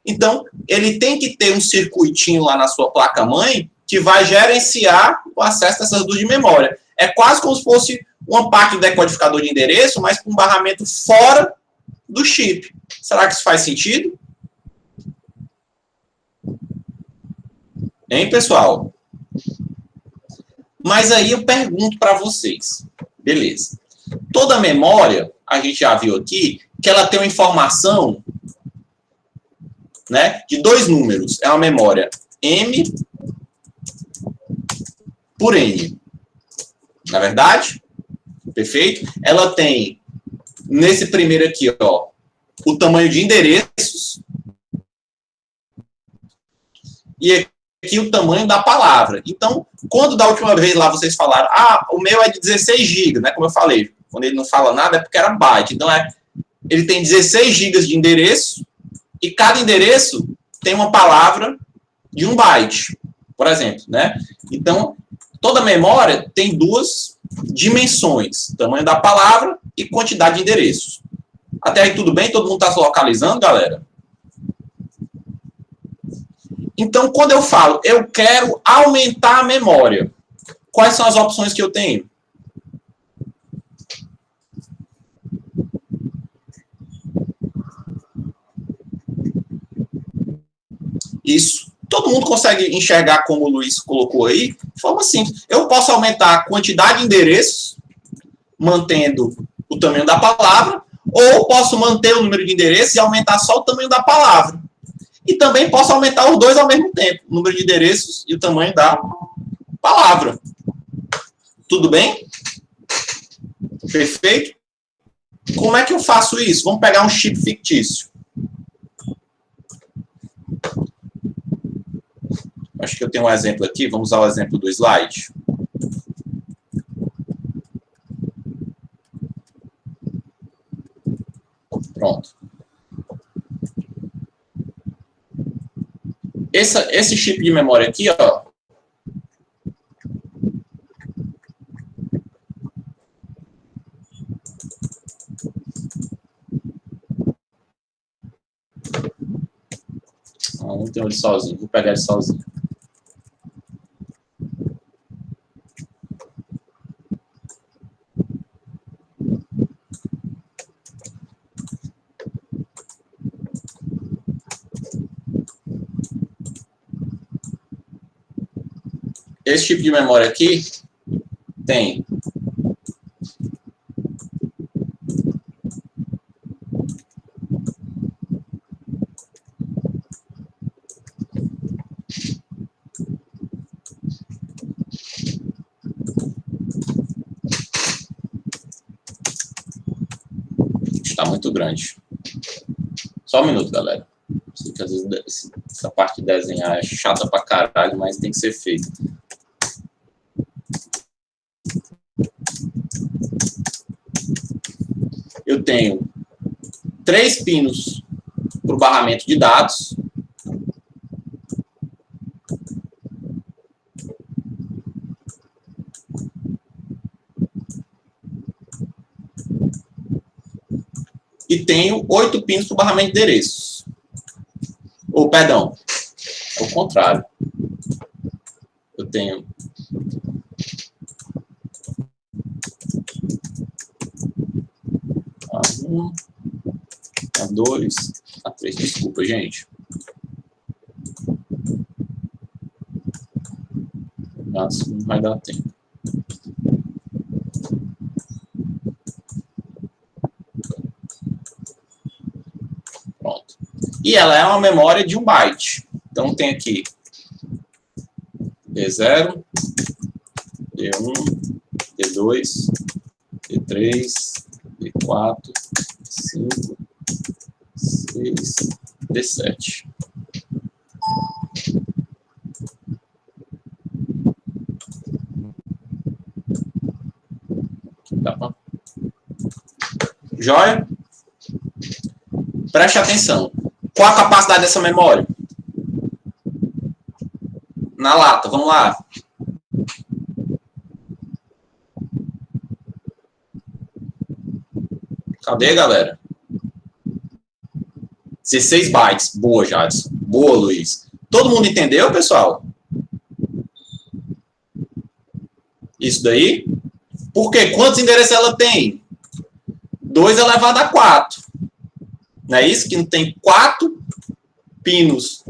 Então, ele tem que ter um circuitinho lá na sua placa-mãe que vai gerenciar o acesso dessas duas de memória. É quase como se fosse uma parte do decodificador de endereço, mas com um barramento fora do chip. Será que isso faz sentido? Hein, pessoal? Mas aí eu pergunto para vocês. Beleza. Toda memória, a gente já viu aqui, que ela tem uma informação, né, de dois números. É uma memória M por N. Na verdade? Perfeito? Ela tem, nesse primeiro aqui, ó, o tamanho de endereços e aqui o tamanho da palavra. Então, quando da última vez lá vocês falaram, o meu é de 16 GB, né? Como eu falei, quando ele não fala nada é porque era byte. Então, ele tem 16 GB de endereço e cada endereço tem uma palavra de 1 byte, por exemplo, né? Então, toda memória tem duas dimensões, tamanho da palavra e quantidade de endereços. Até aí tudo bem? Todo mundo está se localizando, galera? Então, quando eu falo, eu quero aumentar a memória, quais são as opções que eu tenho? Isso. Todo mundo consegue enxergar como o Luiz colocou aí? De forma simples. Eu posso aumentar a quantidade de endereços, mantendo o tamanho da palavra, ou posso manter o número de endereços e aumentar só o tamanho da palavra. E também posso aumentar os dois ao mesmo tempo, o número de endereços e o tamanho da palavra. Tudo bem? Perfeito? Como é que eu faço isso? Vamos pegar um chip fictício. Acho que eu tenho um exemplo aqui. Vamos usar o exemplo do slide. Pronto. Esse chip de memória aqui, ó. Não tenho ele sozinho. Vou pegar ele sozinho. Esse tipo de memória aqui tem está muito grande. Só um minuto, galera. Sei que às vezes essa parte de desenhar é chata pra caralho, mas tem que ser feito. Eu tenho 3 pinos para o barramento de dados. E tenho 8 pinos para o barramento de endereços. Ou, perdão, é o contrário. Eu tenho A1, A2, A3. Desculpa, gente. Não vai dar tempo. Pronto. E ela é uma memória de 1 byte. Então tem aqui D0, D1, D2, D3, D4, 5, 6, D7. Dá pra... Joia? Preste atenção. Qual a capacidade dessa memória? Na lata, vamos lá. Cadê, galera? 16 bytes. Boa, Jadson. Boa, Luiz. Todo mundo entendeu, pessoal? Isso daí? Por quê? Quantos endereços ela tem? 2 elevado a 4. Não é isso? Que não tem 4 pinos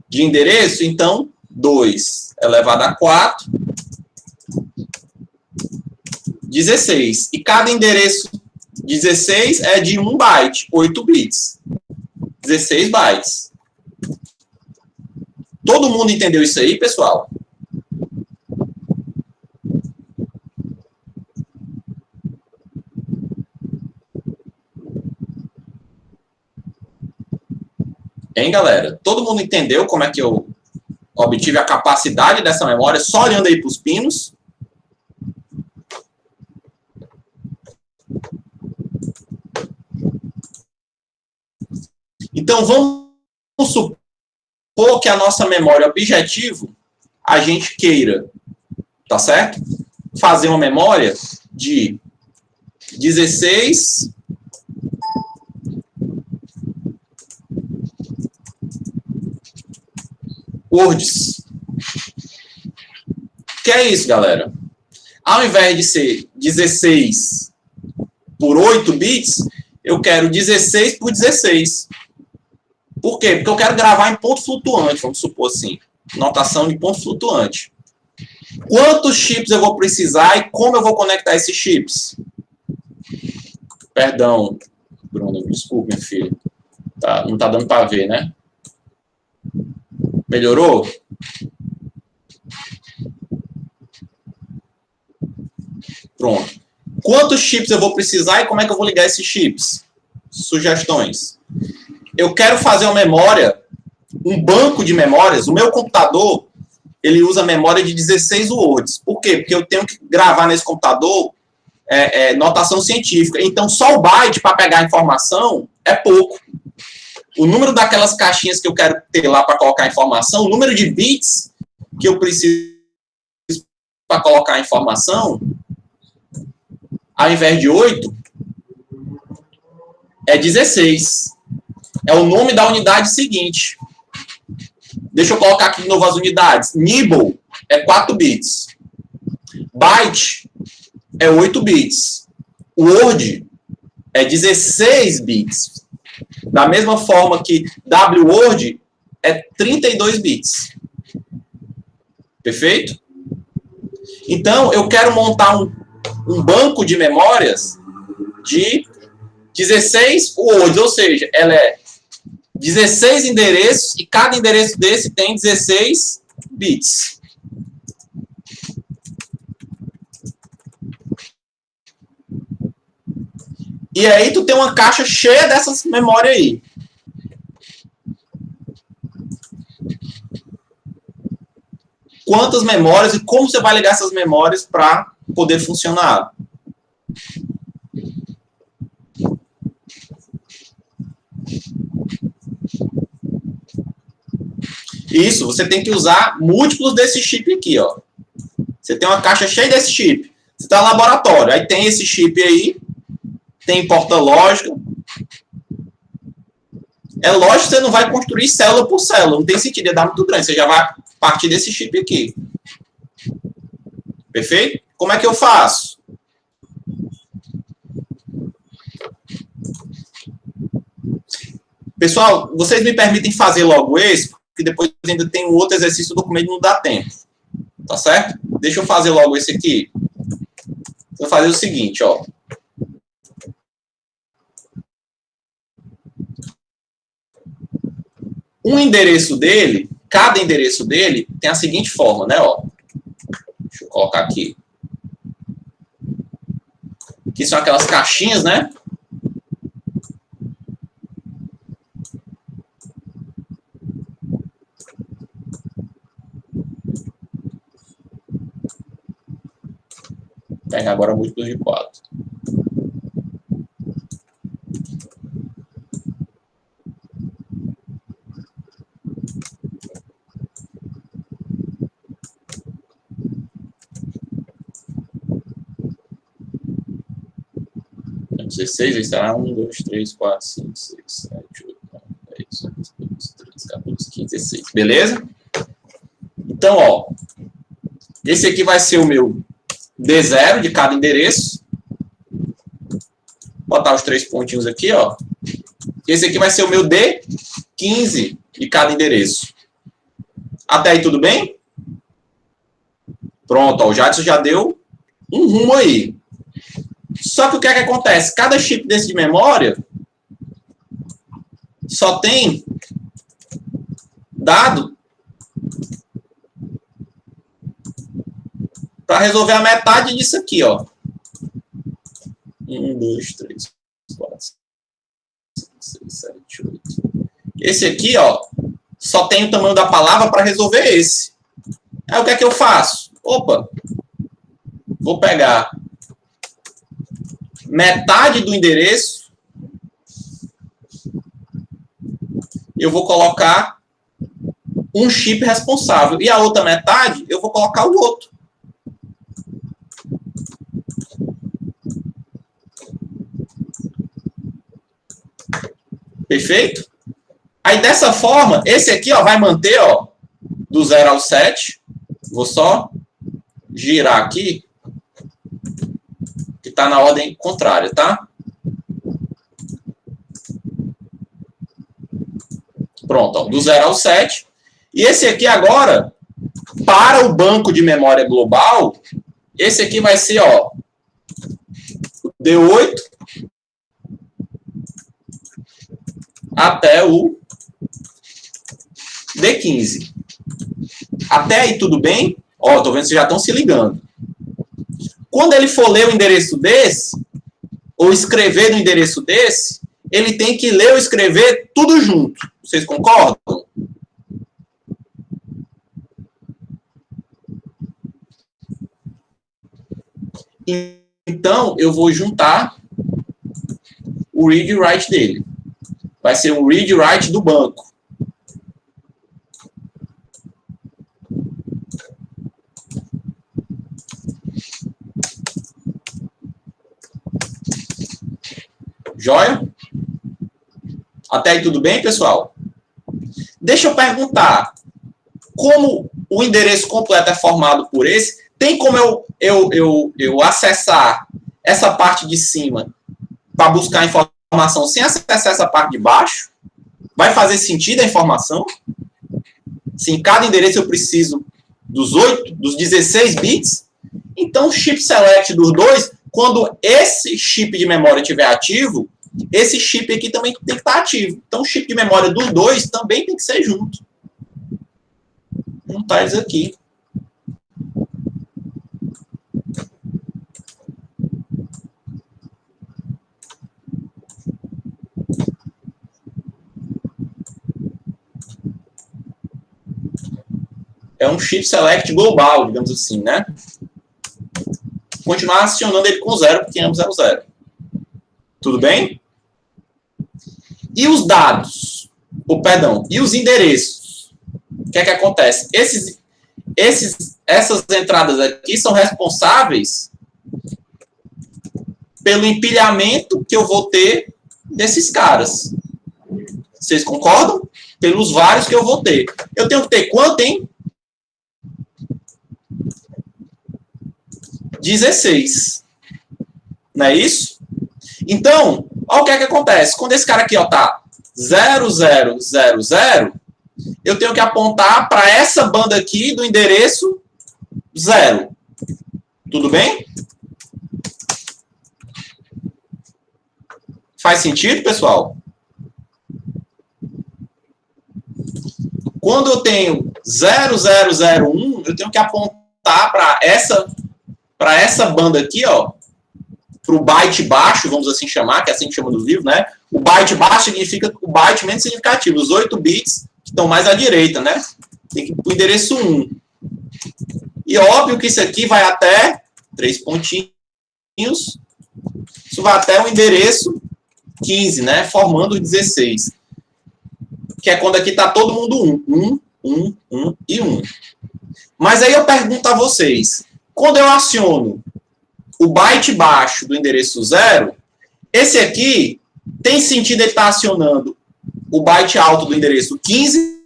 de endereço? Então, 2 elevado a 4, 16. E cada endereço 16 é de 1 byte, 8 bits. 16 bytes. Todo mundo entendeu isso aí, pessoal? Hein, galera? Todo mundo entendeu como é que eu obtive a capacidade dessa memória só olhando aí para os pinos? Então, vamos supor que a nossa memória objetivo, a gente queira, tá certo? Fazer uma memória de 16 words. Que é isso, galera? Ao invés de ser 16 por 8 bits, eu quero 16 por 16. Por quê? Porque eu quero gravar em ponto flutuante, vamos supor assim. Notação de ponto flutuante. Quantos chips eu vou precisar e como eu vou conectar esses chips? Perdão, Bruno, desculpe, minha filha. Tá, não está dando para ver, né? Melhorou? Pronto. Quantos chips eu vou precisar e como é que eu vou ligar esses chips? Sugestões. Eu quero fazer uma memória, um banco de memórias. O meu computador, ele usa memória de 16 words. Por quê? Porque eu tenho que gravar nesse computador notação científica. Então, só o byte para pegar a informação é pouco. O número daquelas caixinhas que eu quero ter lá para colocar a informação, o número de bits que eu preciso para colocar a informação, ao invés de 8, é 16. É o nome da unidade seguinte. Deixa eu colocar aqui de novo as unidades. Nibble é 4 bits. Byte é 8 bits. Word é 16 bits. Da mesma forma que WWord é 32 bits. Perfeito? Então, eu quero montar um banco de memórias de 16 words, ou seja, ela é 16 endereços e cada endereço desse tem 16 bits. E aí tu tem uma caixa cheia dessas memórias aí. Quantas memórias e como você vai ligar essas memórias para poder funcionar? Isso, você tem que usar múltiplos desse chip aqui, ó. Você tem uma caixa cheia desse chip. Você está no laboratório, aí tem esse chip aí, tem porta lógica. É lógico que você não vai construir célula por célula, não tem sentido, ia dar muito grande. Você já vai partir desse chip aqui. Perfeito? Como é que eu faço? Pessoal, vocês me permitem fazer logo esse, porque depois ainda tem um outro exercício do documento e não dá tempo. Tá certo? Deixa eu fazer logo esse aqui. Vou fazer o seguinte, ó. Um endereço dele, cada endereço dele tem a seguinte forma, né, ó. Deixa eu colocar aqui. Aqui são aquelas caixinhas, né? Vou pegar agora múltiplos de 4. Então, 16, aí será 1, 2, 3, 4, 5, 6, 7, 8, 9, 10, 11, 12, 13, 14, 15, 16. Beleza? Então, ó. Esse aqui vai ser o meu D0 de cada endereço. Vou botar os 3 pontinhos aqui, ó. Esse aqui vai ser o meu D15 de cada endereço. Até aí tudo bem? Pronto, ó, o Jadson já deu um rumo aí. Só que o que é que acontece? Cada chip desse de memória só tem dado para resolver a metade disso aqui, ó. 1, 2, 3, 4, 5, 6, 7, 8. Esse aqui, ó, só tem o tamanho da palavra para resolver esse. Aí o que é que eu faço? Opa, vou pegar metade do endereço, eu vou colocar um chip responsável. E a outra metade, eu vou colocar o outro. Perfeito? Aí, dessa forma, esse aqui ó, vai manter ó, do 0 ao 7. Vou só girar aqui, que está na ordem contrária, tá? Pronto, ó, do 0 ao 7. E esse aqui agora, para o banco de memória global, esse aqui vai ser ó, o D8 até o D15. Até aí tudo bem? Ó, tô vendo que vocês já estão se ligando. Quando ele for ler o endereço desse, ou escrever no endereço desse, ele tem que ler ou escrever tudo junto. Vocês concordam? Então, eu vou juntar o read e write dele. Vai ser um read e write do banco. Joia? Até aí tudo bem, pessoal? Deixa eu perguntar. Como o endereço completo é formado por esse, tem como eu acessar essa parte de cima para buscar informação sem acessar essa parte de baixo? Vai fazer sentido a informação? Se em cada endereço eu preciso dos 16 bits, então o chip select dos dois, quando esse chip de memória estiver ativo, esse chip aqui também tem que estar ativo. Então o chip de memória dos dois também tem que ser junto. Juntar eles aqui. É um chip select global, digamos assim, né? Continuar acionando ele com 0, porque ambos é 0. Tudo bem? E os dados? Perdão, e os endereços? O que é que acontece? Essas entradas aqui são responsáveis pelo empilhamento que eu vou ter desses caras. Vocês concordam? Pelos vários que eu vou ter. Eu tenho que ter quanto, hein? 16. Não é isso? Então, olha o que é que acontece. Quando esse cara aqui tá 0000, eu tenho que apontar para essa banda aqui do endereço 0. Tudo bem? Faz sentido, pessoal? Quando eu tenho 0001, eu tenho que apontar para essa banda aqui, ó, para o byte baixo, vamos assim chamar, que é assim que chama no livro, né? O byte baixo significa o byte menos significativo, os 8 bits que estão mais à direita, né? Tem que ir para o endereço 1. E óbvio que isso aqui vai até 3 pontinhos, isso vai até o endereço 15, né? Formando o 16. Que é quando aqui está todo mundo 1 e 1. Mas aí eu pergunto a vocês, quando eu aciono o byte baixo do endereço 0, esse aqui tem sentido ele estar acionando o byte alto do endereço 15,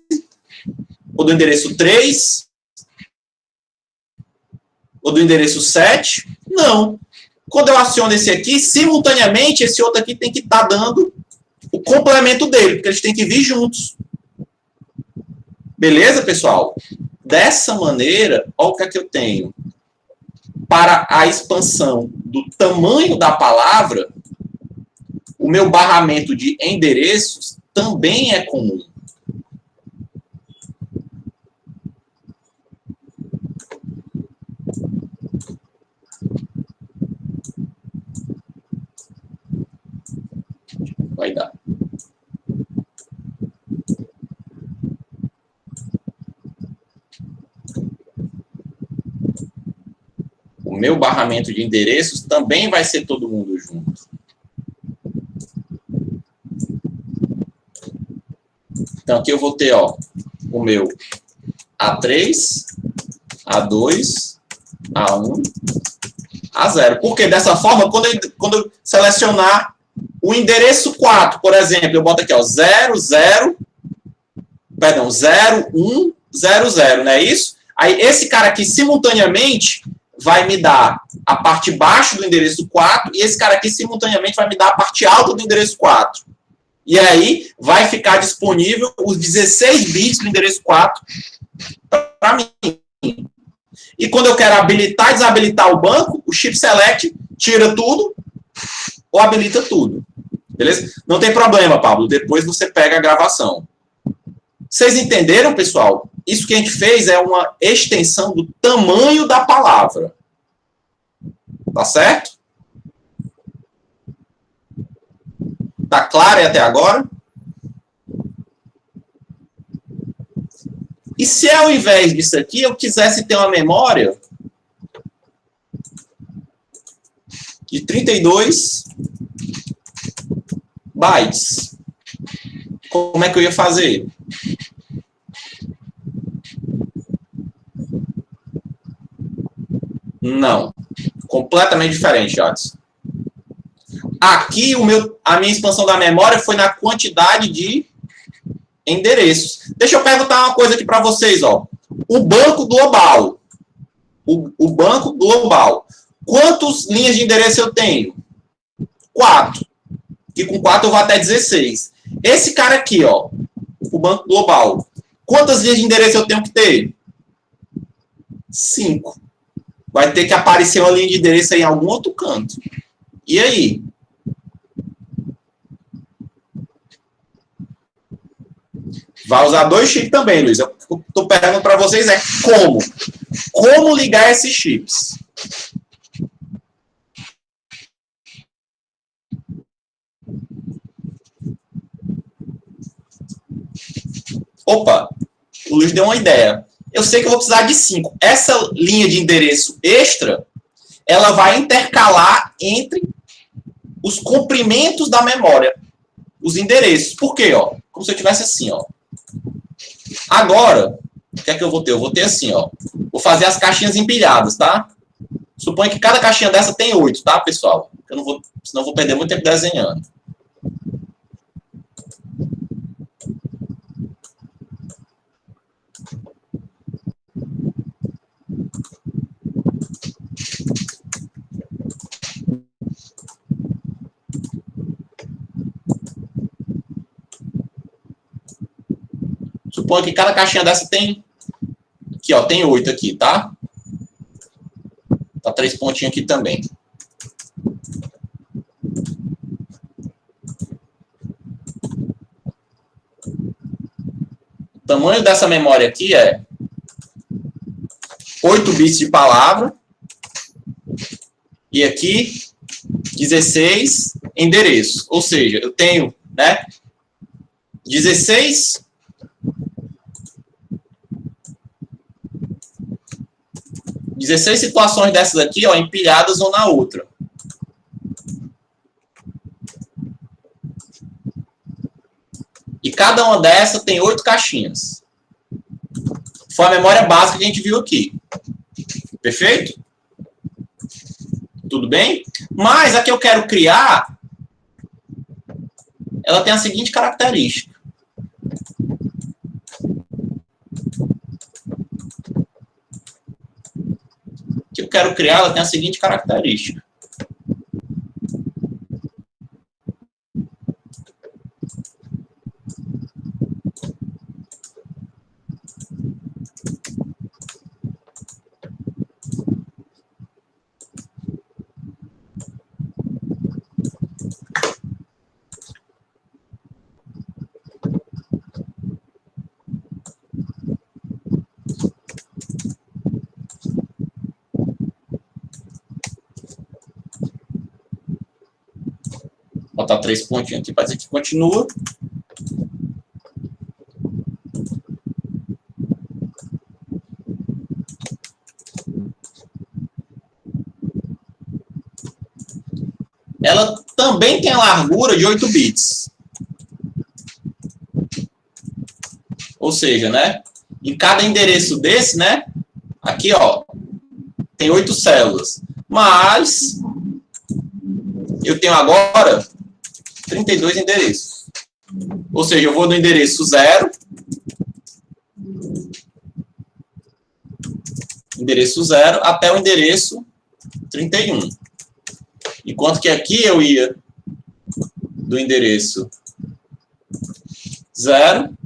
ou do endereço 3, ou do endereço 7? Não. Quando eu aciono esse aqui, simultaneamente esse outro aqui tem que estar dando o complemento dele, porque eles têm que vir juntos. Beleza, pessoal? Dessa maneira, olha o que é que eu tenho. Para a expansão do tamanho da palavra, o meu barramento de endereços também é comum. Vai dar. O meu barramento de endereços também vai ser todo mundo junto. Então, aqui eu vou ter, ó, o meu A3, A2, A1, A0. Porque dessa forma, quando eu selecionar o endereço 4, por exemplo, eu boto aqui, ó, 0100, não é isso? Aí esse cara aqui, simultaneamente, vai me dar a parte baixa do endereço 4 e esse cara aqui, simultaneamente, vai me dar a parte alta do endereço 4. E aí vai ficar disponível os 16 bits do endereço 4 para mim. E quando eu quero habilitar e desabilitar o banco, o chip select tira tudo ou habilita tudo. Beleza? Não tem problema, Pablo. Depois você pega a gravação. Vocês entenderam, pessoal? Isso que a gente fez é uma extensão do tamanho da palavra. Tá certo? Tá claro até agora? E se ao invés disso aqui eu quisesse ter uma memória de 32 bytes, como é que eu ia fazer? Não. Completamente diferente, Jadson. Aqui a minha expansão da memória foi na quantidade de endereços. Deixa eu perguntar uma coisa aqui para vocês, ó. O banco global. O banco global. Quantas linhas de endereço eu tenho? 4. E com 4 eu vou até 16. Esse cara aqui, ó, o banco global. Quantas linhas de endereço eu tenho que ter? 5. Vai ter que aparecer uma linha de endereço aí em algum outro canto. E aí? Vai usar 2 chips também, Luiz. Eu estou perguntando para vocês como? Como ligar esses chips? Opa, o Luiz deu uma ideia. Eu sei que eu vou precisar de 5. Essa linha de endereço extra, ela vai intercalar entre os comprimentos da memória, os endereços. Por quê? Ó? Como se eu tivesse assim, ó. Agora, o que é que eu vou ter? Eu vou ter assim, ó. Vou fazer as caixinhas empilhadas, tá? Suponho que cada caixinha dessa tem 8, tá, pessoal? Eu não vou, senão eu vou perder muito tempo desenhando. Suponho que cada caixinha dessa tem... Aqui, ó, tem 8 aqui, tá? Tá 3 pontinhos aqui também. O tamanho dessa memória aqui é 8 bits de palavra. E aqui, 16 endereços. Ou seja, eu tenho, né, 16 situações dessas aqui, ó, empilhadas uma na outra. E cada uma dessas tem 8 caixinhas. Foi a memória básica que a gente viu aqui. Perfeito? Tudo bem? Mas a que eu quero criar, ela tem a seguinte característica. Que eu quero criar, ela tem a seguinte característica. Botar 3 pontinhos aqui para dizer que continua. Ela também tem a largura de 8 bits. Ou seja, né, em cada endereço desse, né, aqui, ó, tem 8 células. Mas eu tenho agora 32 endereços. Ou seja, eu vou do endereço 0, até o endereço 31. Enquanto que aqui eu ia do endereço 0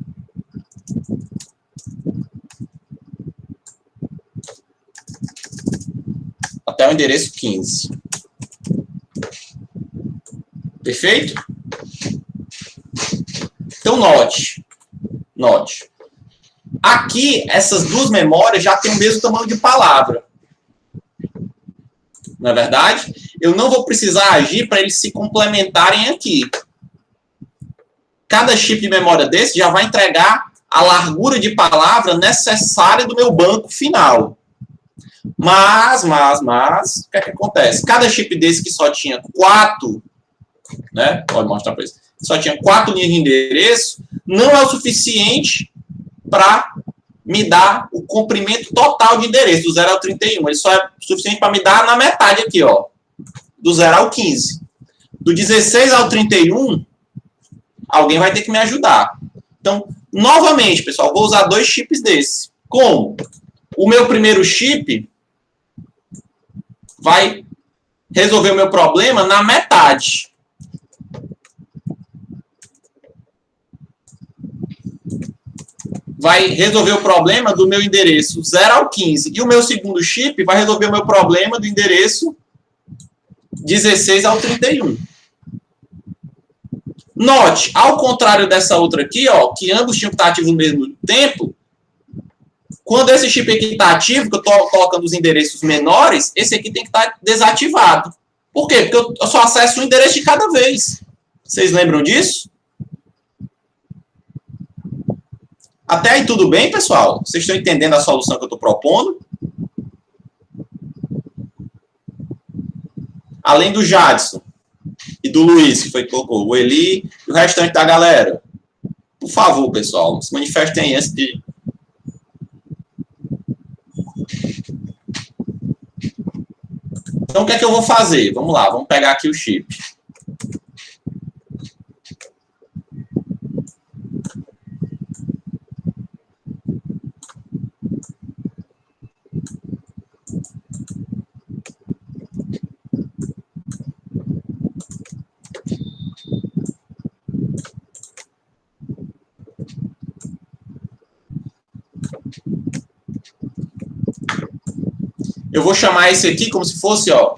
até o endereço 15. Perfeito? Então, note. Aqui, essas duas memórias já têm o mesmo tamanho de palavra. Não é verdade? Eu não vou precisar agir para eles se complementarem aqui. Cada chip de memória desse já vai entregar a largura de palavra necessária do meu banco final. Mas, o que é que acontece? Cada chip desse que só tinha 4, né? Pode mostrar para eles. Só tinha 4 linhas de endereço, não é o suficiente para me dar o comprimento total de endereço, do 0 ao 31. Ele só é suficiente para me dar na metade aqui, ó, do 0 ao 15. Do 16 ao 31, alguém vai ter que me ajudar. Então, novamente, pessoal, vou usar 2 chips desses. Como? O meu primeiro chip vai resolver o meu problema na metade. Vai resolver o problema do meu endereço 0 ao 15. E o meu segundo chip vai resolver o meu problema do endereço 16 ao 31. Note, ao contrário dessa outra aqui, ó, que ambos tinham que estar ativos no mesmo tempo, quando esse chip aqui está ativo, que eu estou colocando os endereços menores, esse aqui tem que estar desativado. Por quê? Porque eu só acesso um endereço de cada vez. Vocês lembram disso? Até aí tudo bem, pessoal? Vocês estão entendendo a solução que eu estou propondo? Além do Jadson e do Luiz, que foi que colocou, o Eli e o restante da galera. Por favor, pessoal, se manifestem antes de... Então, o que é que eu vou fazer? Vamos lá, vamos pegar aqui o chip. Eu vou chamar esse aqui como se fosse, ó,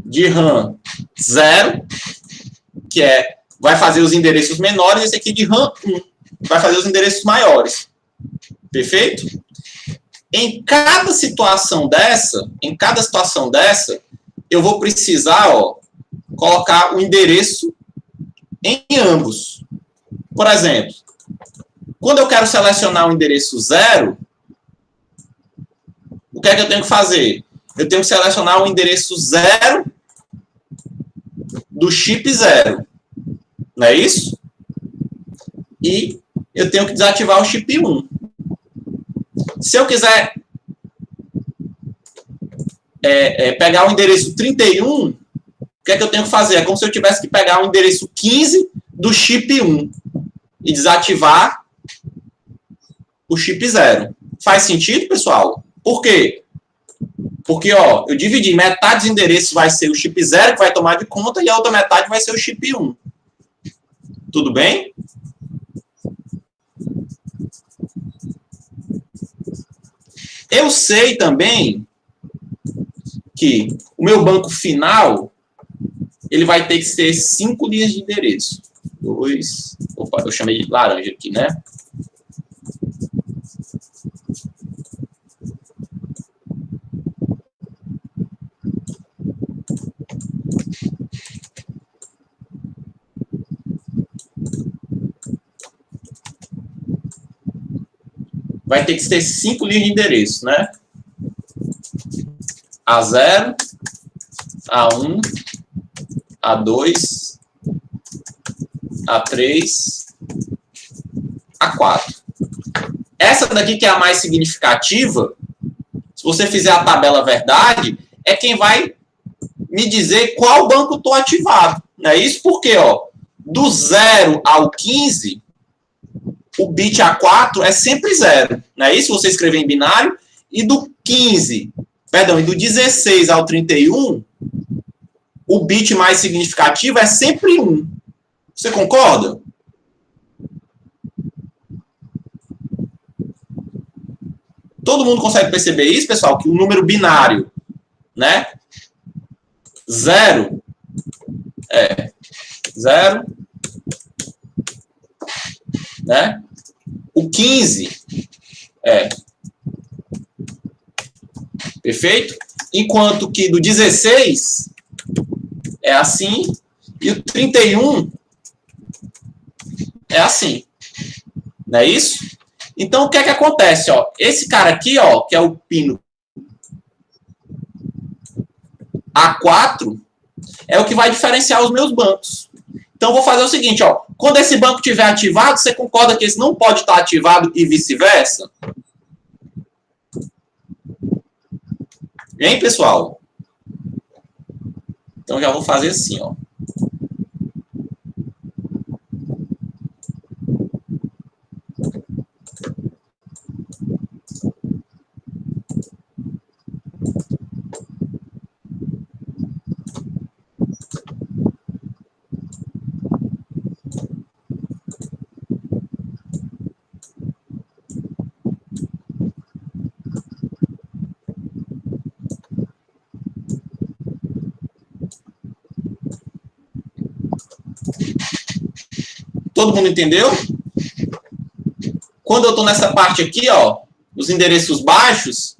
de RAM 0, que vai fazer os endereços menores, e esse aqui de RAM 1, vai fazer os endereços maiores. Perfeito? Em cada situação dessa, eu vou precisar, ó, colocar o endereço em ambos. Por exemplo, quando eu quero selecionar o endereço 0, o que é que eu tenho que fazer? Eu tenho que selecionar o endereço 0 do chip 0. Não é isso? E eu tenho que desativar o chip 1. Se eu quiser pegar o endereço 31, o que é que eu tenho que fazer? É como se eu tivesse que pegar o endereço 15 do chip 1 e desativar o chip 0. Faz sentido, pessoal? Por quê? Porque, ó, eu dividi, metade dos endereços vai ser o chip 0 que vai tomar de conta e a outra metade vai ser o chip 1. Tudo bem? Eu sei também que o meu banco final ele vai ter que ser 5 linhas de endereço. Opa, eu chamei de laranja aqui, né? Vai ter que ser 5 linhas de endereço, né? A0, A1, A2, A3, A4. Essa daqui que é a mais significativa, se você fizer a tabela verdade, é quem vai me dizer qual banco estou ativado. Não é isso? Porque, ó, do 0 ao 15, o bit A4 é sempre 0. Não é isso? Você escrever em binário. E do 15, perdão, e do 16 ao 31, o bit mais significativo é sempre 1. Você concorda? Todo mundo consegue perceber isso, pessoal? Que o número binário, né? 0 é 0, né? O 15 é perfeito? Enquanto que do 16 é assim, e o 31 é assim. Não é isso? Então, o que é que acontece? Ó? Esse cara aqui, ó, que é o pino A4, é o que vai diferenciar os meus bancos. Então, eu vou fazer o seguinte, ó. Quando esse banco estiver ativado, você concorda que esse não pode estar ativado e vice-versa? Hein, pessoal? Então, já vou fazer assim, ó. Todo mundo entendeu? Quando eu estou nessa parte aqui, ó, os endereços baixos,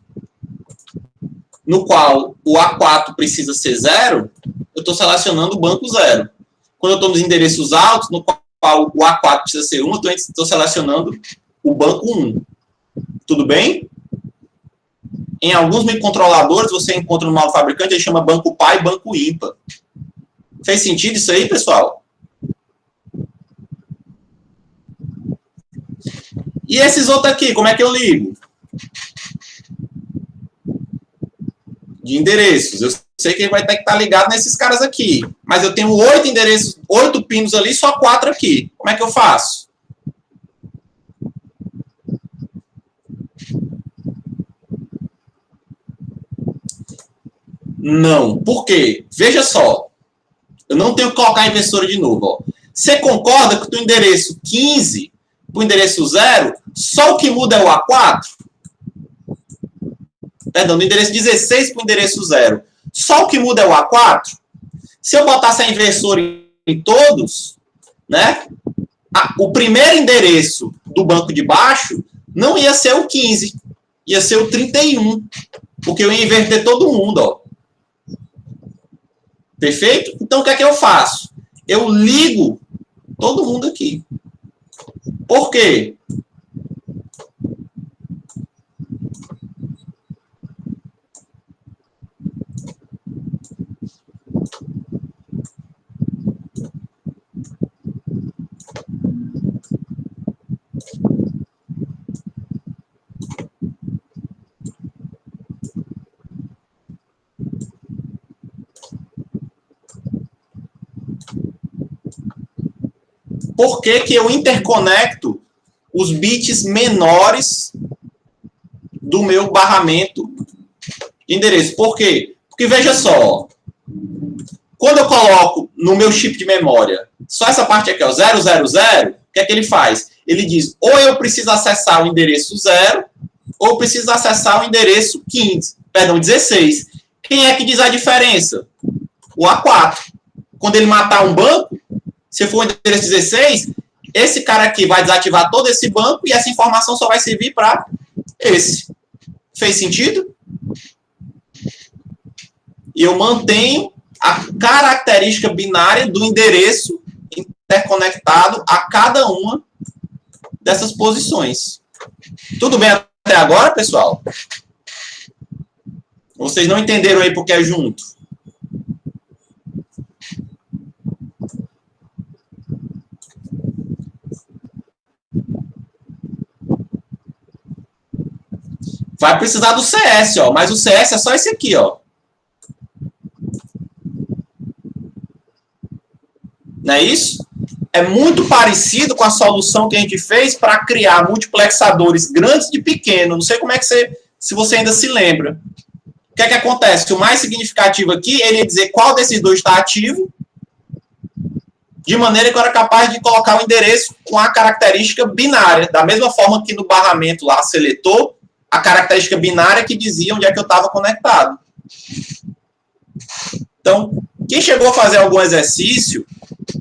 no qual o A4 precisa ser 0, eu estou selecionando o banco 0. Quando eu estou nos endereços altos, no qual o A4 precisa ser 1, eu estou selecionando o banco 1. Tudo bem? Em alguns microcontroladores, você encontra no manual do fabricante, ele chama banco par e banco ímpar. Fez sentido isso aí, pessoal? E esses outros aqui, como é que eu ligo? De endereços. Eu sei que ele vai ter que estar ligado nesses caras aqui. Mas eu tenho 8 endereços, 8 pinos ali, só 4 aqui. Como é que eu faço? Não. Por quê? Veja só. Eu não tenho que colocar a inversora de novo. Ó. Você concorda que do endereço 15 para o endereço 0, só o que muda é o A4? Perdão, do endereço 16 para o endereço 0. Só o que muda é o A4? Se eu botasse a inversora em todos, né, o primeiro endereço do banco de baixo não ia ser o 15, ia ser o 31, porque eu ia inverter todo mundo. Ó. Perfeito? Então, o que é que eu faço? Eu ligo todo mundo aqui. Por quê? Por que que eu interconecto os bits menores do meu barramento de endereço? Por quê? Porque veja só, quando eu coloco no meu chip de memória só essa parte aqui, ó, 000, o que é que ele faz? Ele diz, ou eu preciso acessar o endereço 0, ou eu preciso acessar o endereço 15, perdão, 16. Quem é que diz a diferença? O A4. Quando ele matar um banco, se for o endereço 16, esse cara aqui vai desativar todo esse banco e essa informação só vai servir para esse. Fez sentido? E eu mantenho a característica binária do endereço interconectado a cada uma dessas posições. Tudo bem até agora, pessoal? Vocês não entenderam aí porque é junto? Vai precisar do CS, ó, mas o CS é só esse aqui, ó. Não é isso? É muito parecido com a solução que a gente fez para criar multiplexadores grandes de pequeno. Não sei como é que se você ainda se lembra. O que é que acontece? O mais significativo aqui, ele ia dizer qual desses dois está ativo, de maneira que eu era capaz de colocar o endereço com a característica binária. Da mesma forma que no barramento lá, seletor, a característica binária que dizia onde é que eu estava conectado. Então, quem chegou a fazer algum exercício,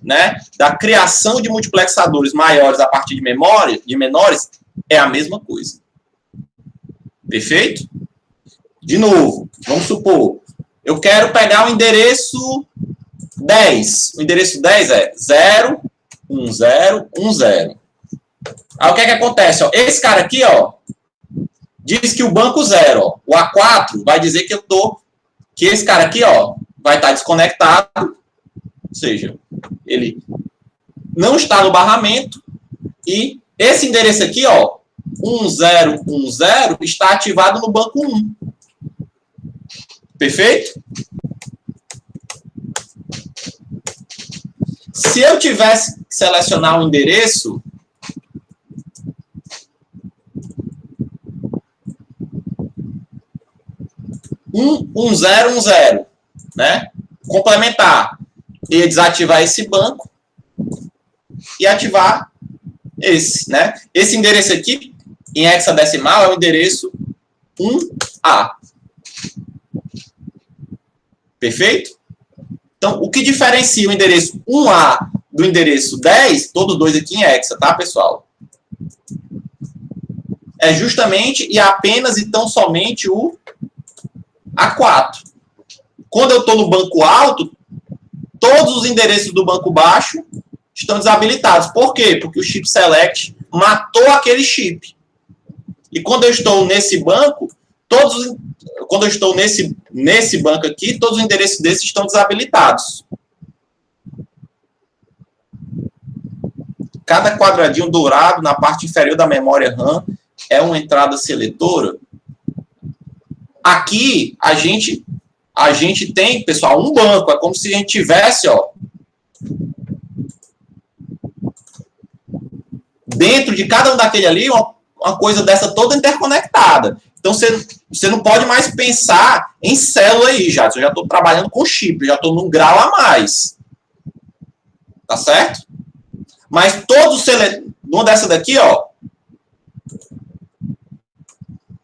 né, da criação de multiplexadores maiores a partir de memória, de menores, é a mesma coisa. Perfeito? De novo, vamos supor, eu quero pegar o endereço 10. O endereço 10 é 0, 1, 0, 1, 0. Aí o que é que acontece? Ó? Esse cara aqui, ó, diz que o banco 0, ó, o A4 vai dizer que esse cara aqui, ó, vai estar desconectado, ou seja, ele não está no barramento, e esse endereço aqui, ó, 1010, está ativado no banco 1. Perfeito? Se eu tivesse que selecionar um endereço, um zero, né? Complementar. E desativar esse banco e ativar esse, né? Esse endereço aqui, em hexadecimal, é o endereço 1A. Perfeito? Então, o que diferencia o endereço 1A do endereço 10, todos dois aqui em hexa, tá, pessoal? É justamente e apenas e tão somente o A4. Quando eu estou no banco alto, todos os endereços do banco baixo estão desabilitados. Por quê? Porque o chip select matou aquele chip. E quando eu estou nesse banco, quando eu estou nesse banco aqui, todos os endereços desses estão desabilitados. Cada quadradinho dourado na parte inferior da memória RAM é uma entrada seletora. Aqui, a gente tem, pessoal, um banco. É como se a gente tivesse, ó, dentro de cada um daquele ali, uma coisa dessa toda interconectada. Então, você não pode mais pensar em célula aí, já. Eu já estou trabalhando com chip, já estou num grau a mais. Tá certo? Mas todos uma dessa daqui, ó,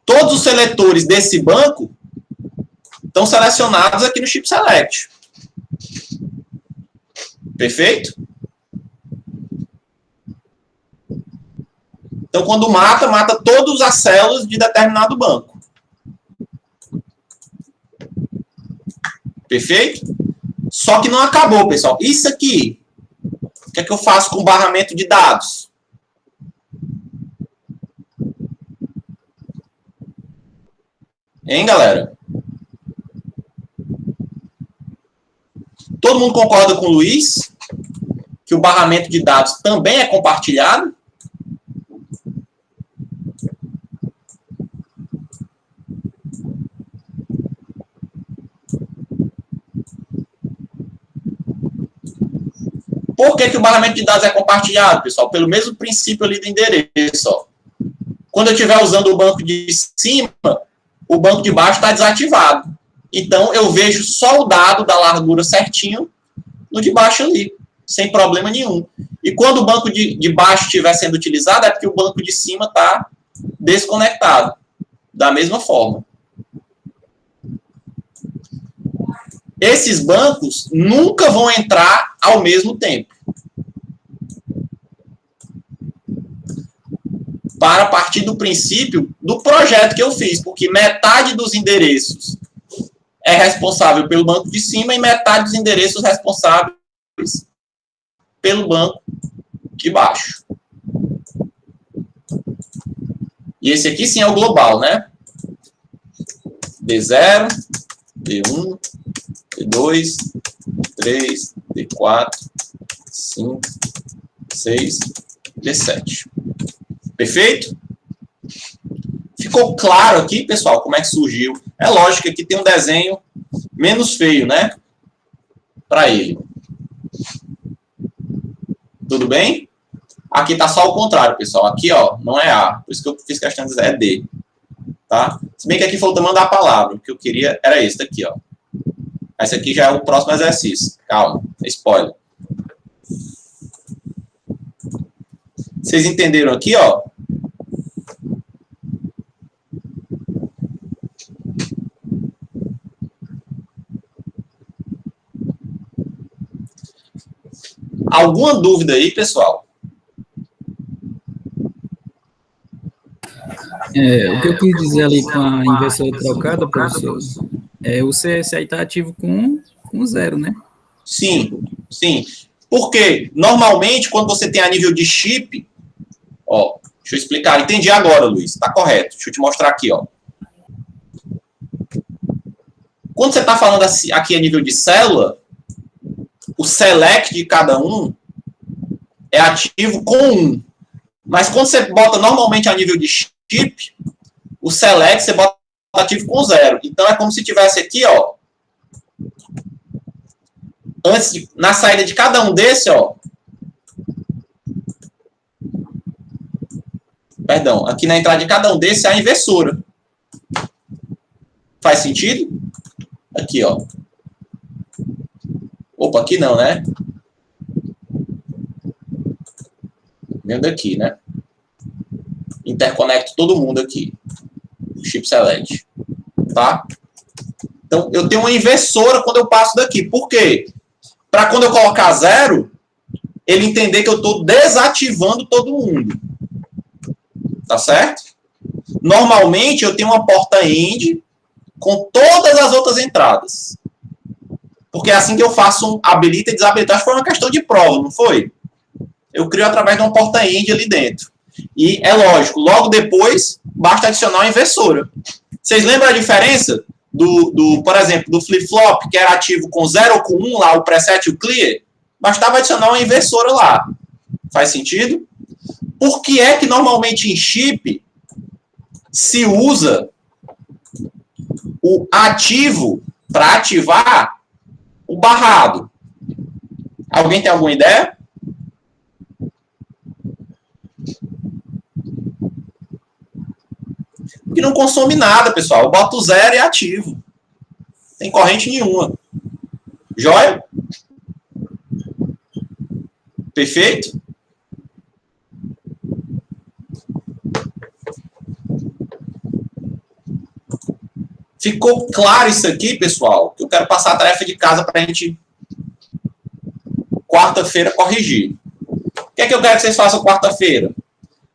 todos os seletores desse banco estão selecionados aqui no chip select. Perfeito? Então, quando mata todas as células de determinado banco. Perfeito? Só que não acabou, pessoal. Isso aqui, o que é que eu faço com o barramento de dados? Hein, galera? Todo mundo concorda com o Luiz? Que o barramento de dados também é compartilhado? Por que o barramento de dados é compartilhado, pessoal? Pelo mesmo princípio ali do endereço. Ó. Quando eu estiver usando o banco de cima, o banco de baixo está desativado. Então, eu vejo só o dado da largura certinho no de baixo ali, sem problema nenhum. E quando o banco de baixo estiver sendo utilizado, é porque o banco de cima está desconectado. Da mesma forma. Esses bancos nunca vão entrar ao mesmo tempo. Para partir do princípio do projeto que eu fiz, porque metade dos endereços é responsável pelo banco de cima e metade dos endereços responsáveis pelo banco de baixo. E esse aqui sim é o global, né? D0, D1, D2, D3, D4, 5, 6, D7. Perfeito? Ficou claro aqui, pessoal, como é que surgiu? É lógico que aqui tem um desenho menos feio, né? Para ele. Tudo bem? Aqui tá só o contrário, pessoal. Aqui, ó, não é A. Por isso que eu fiz questão de dizer é D. Tá? Se bem que aqui foi o tamanho da palavra. O que eu queria era esse daqui, ó. Esse aqui já é o próximo exercício. Calma, é spoiler. Vocês entenderam aqui, ó? Alguma dúvida aí, pessoal? O que eu quis dizer ali com a inversora trocada, professor, o CSI está ativo com zero, né? Sim, sim. Porque, normalmente, quando você tem a nível de chip, ó, deixa eu explicar. Entendi agora, Luiz. Tá correto. Deixa eu te mostrar aqui, ó. Quando você está falando aqui a nível de célula, o select de cada um é ativo com 1. Mas quando você bota normalmente a nível de chip, o select você bota ativo com 0. Então é como se tivesse aqui, ó, na saída de cada um desse, ó, perdão, aqui na entrada de cada um desse é a inversora. Faz sentido? Aqui, ó. Opa, aqui não, né? Vem daqui, né? Interconecto todo mundo aqui. Chip select. Tá? Então, eu tenho uma inversora quando eu passo daqui. Por quê? Para quando eu colocar 0, ele entender que eu estou desativando todo mundo. Tá certo? Normalmente, eu tenho uma porta end com todas as outras entradas. Porque é assim que eu faço um habilita e desabilitar. Acho que foi uma questão de prova, não foi? Eu crio através de uma porta end ali dentro. E é lógico, logo depois, basta adicionar uma inversora. Vocês lembram a diferença por exemplo, do flip-flop, que era ativo com 0 ou com 1, lá, o preset e o clear? Bastava adicionar uma inversora lá. Faz sentido? Por que é que normalmente em chip se usa o ativo para ativar o barrado? Alguém tem alguma ideia? Que não consome nada, pessoal. Eu boto 0 e ativo. Não tem corrente nenhuma. Joia? Perfeito? Ficou claro isso aqui, pessoal? Eu quero passar a tarefa de casa para a gente, quarta-feira, corrigir. O que é que eu quero que vocês façam quarta-feira?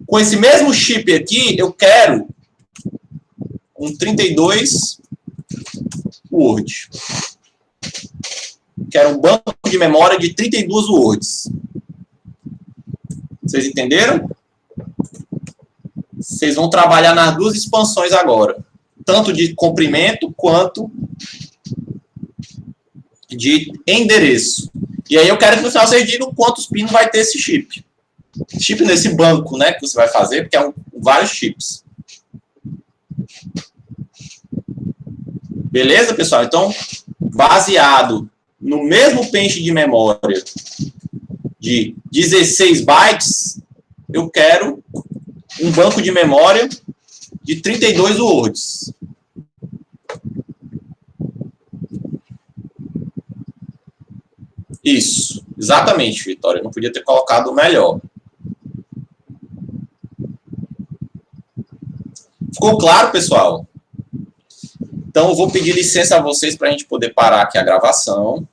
Com esse mesmo chip aqui, eu quero um 32 Word. Quero um banco de memória de 32 Words. Vocês entenderam? Vocês vão trabalhar nas duas expansões agora. Tanto de comprimento quanto de endereço. E aí eu quero que no final vocês digam quantos pinos vai ter esse chip. Chip nesse banco, né, que você vai fazer, porque é vários chips. Beleza, pessoal? Então, baseado no mesmo pente de memória de 16 bytes, eu quero um banco de memória de 32 words. Isso, exatamente, Vitória. Eu não podia ter colocado melhor. Ficou claro, pessoal? Então, eu vou pedir licença a vocês para a gente poder parar aqui a gravação.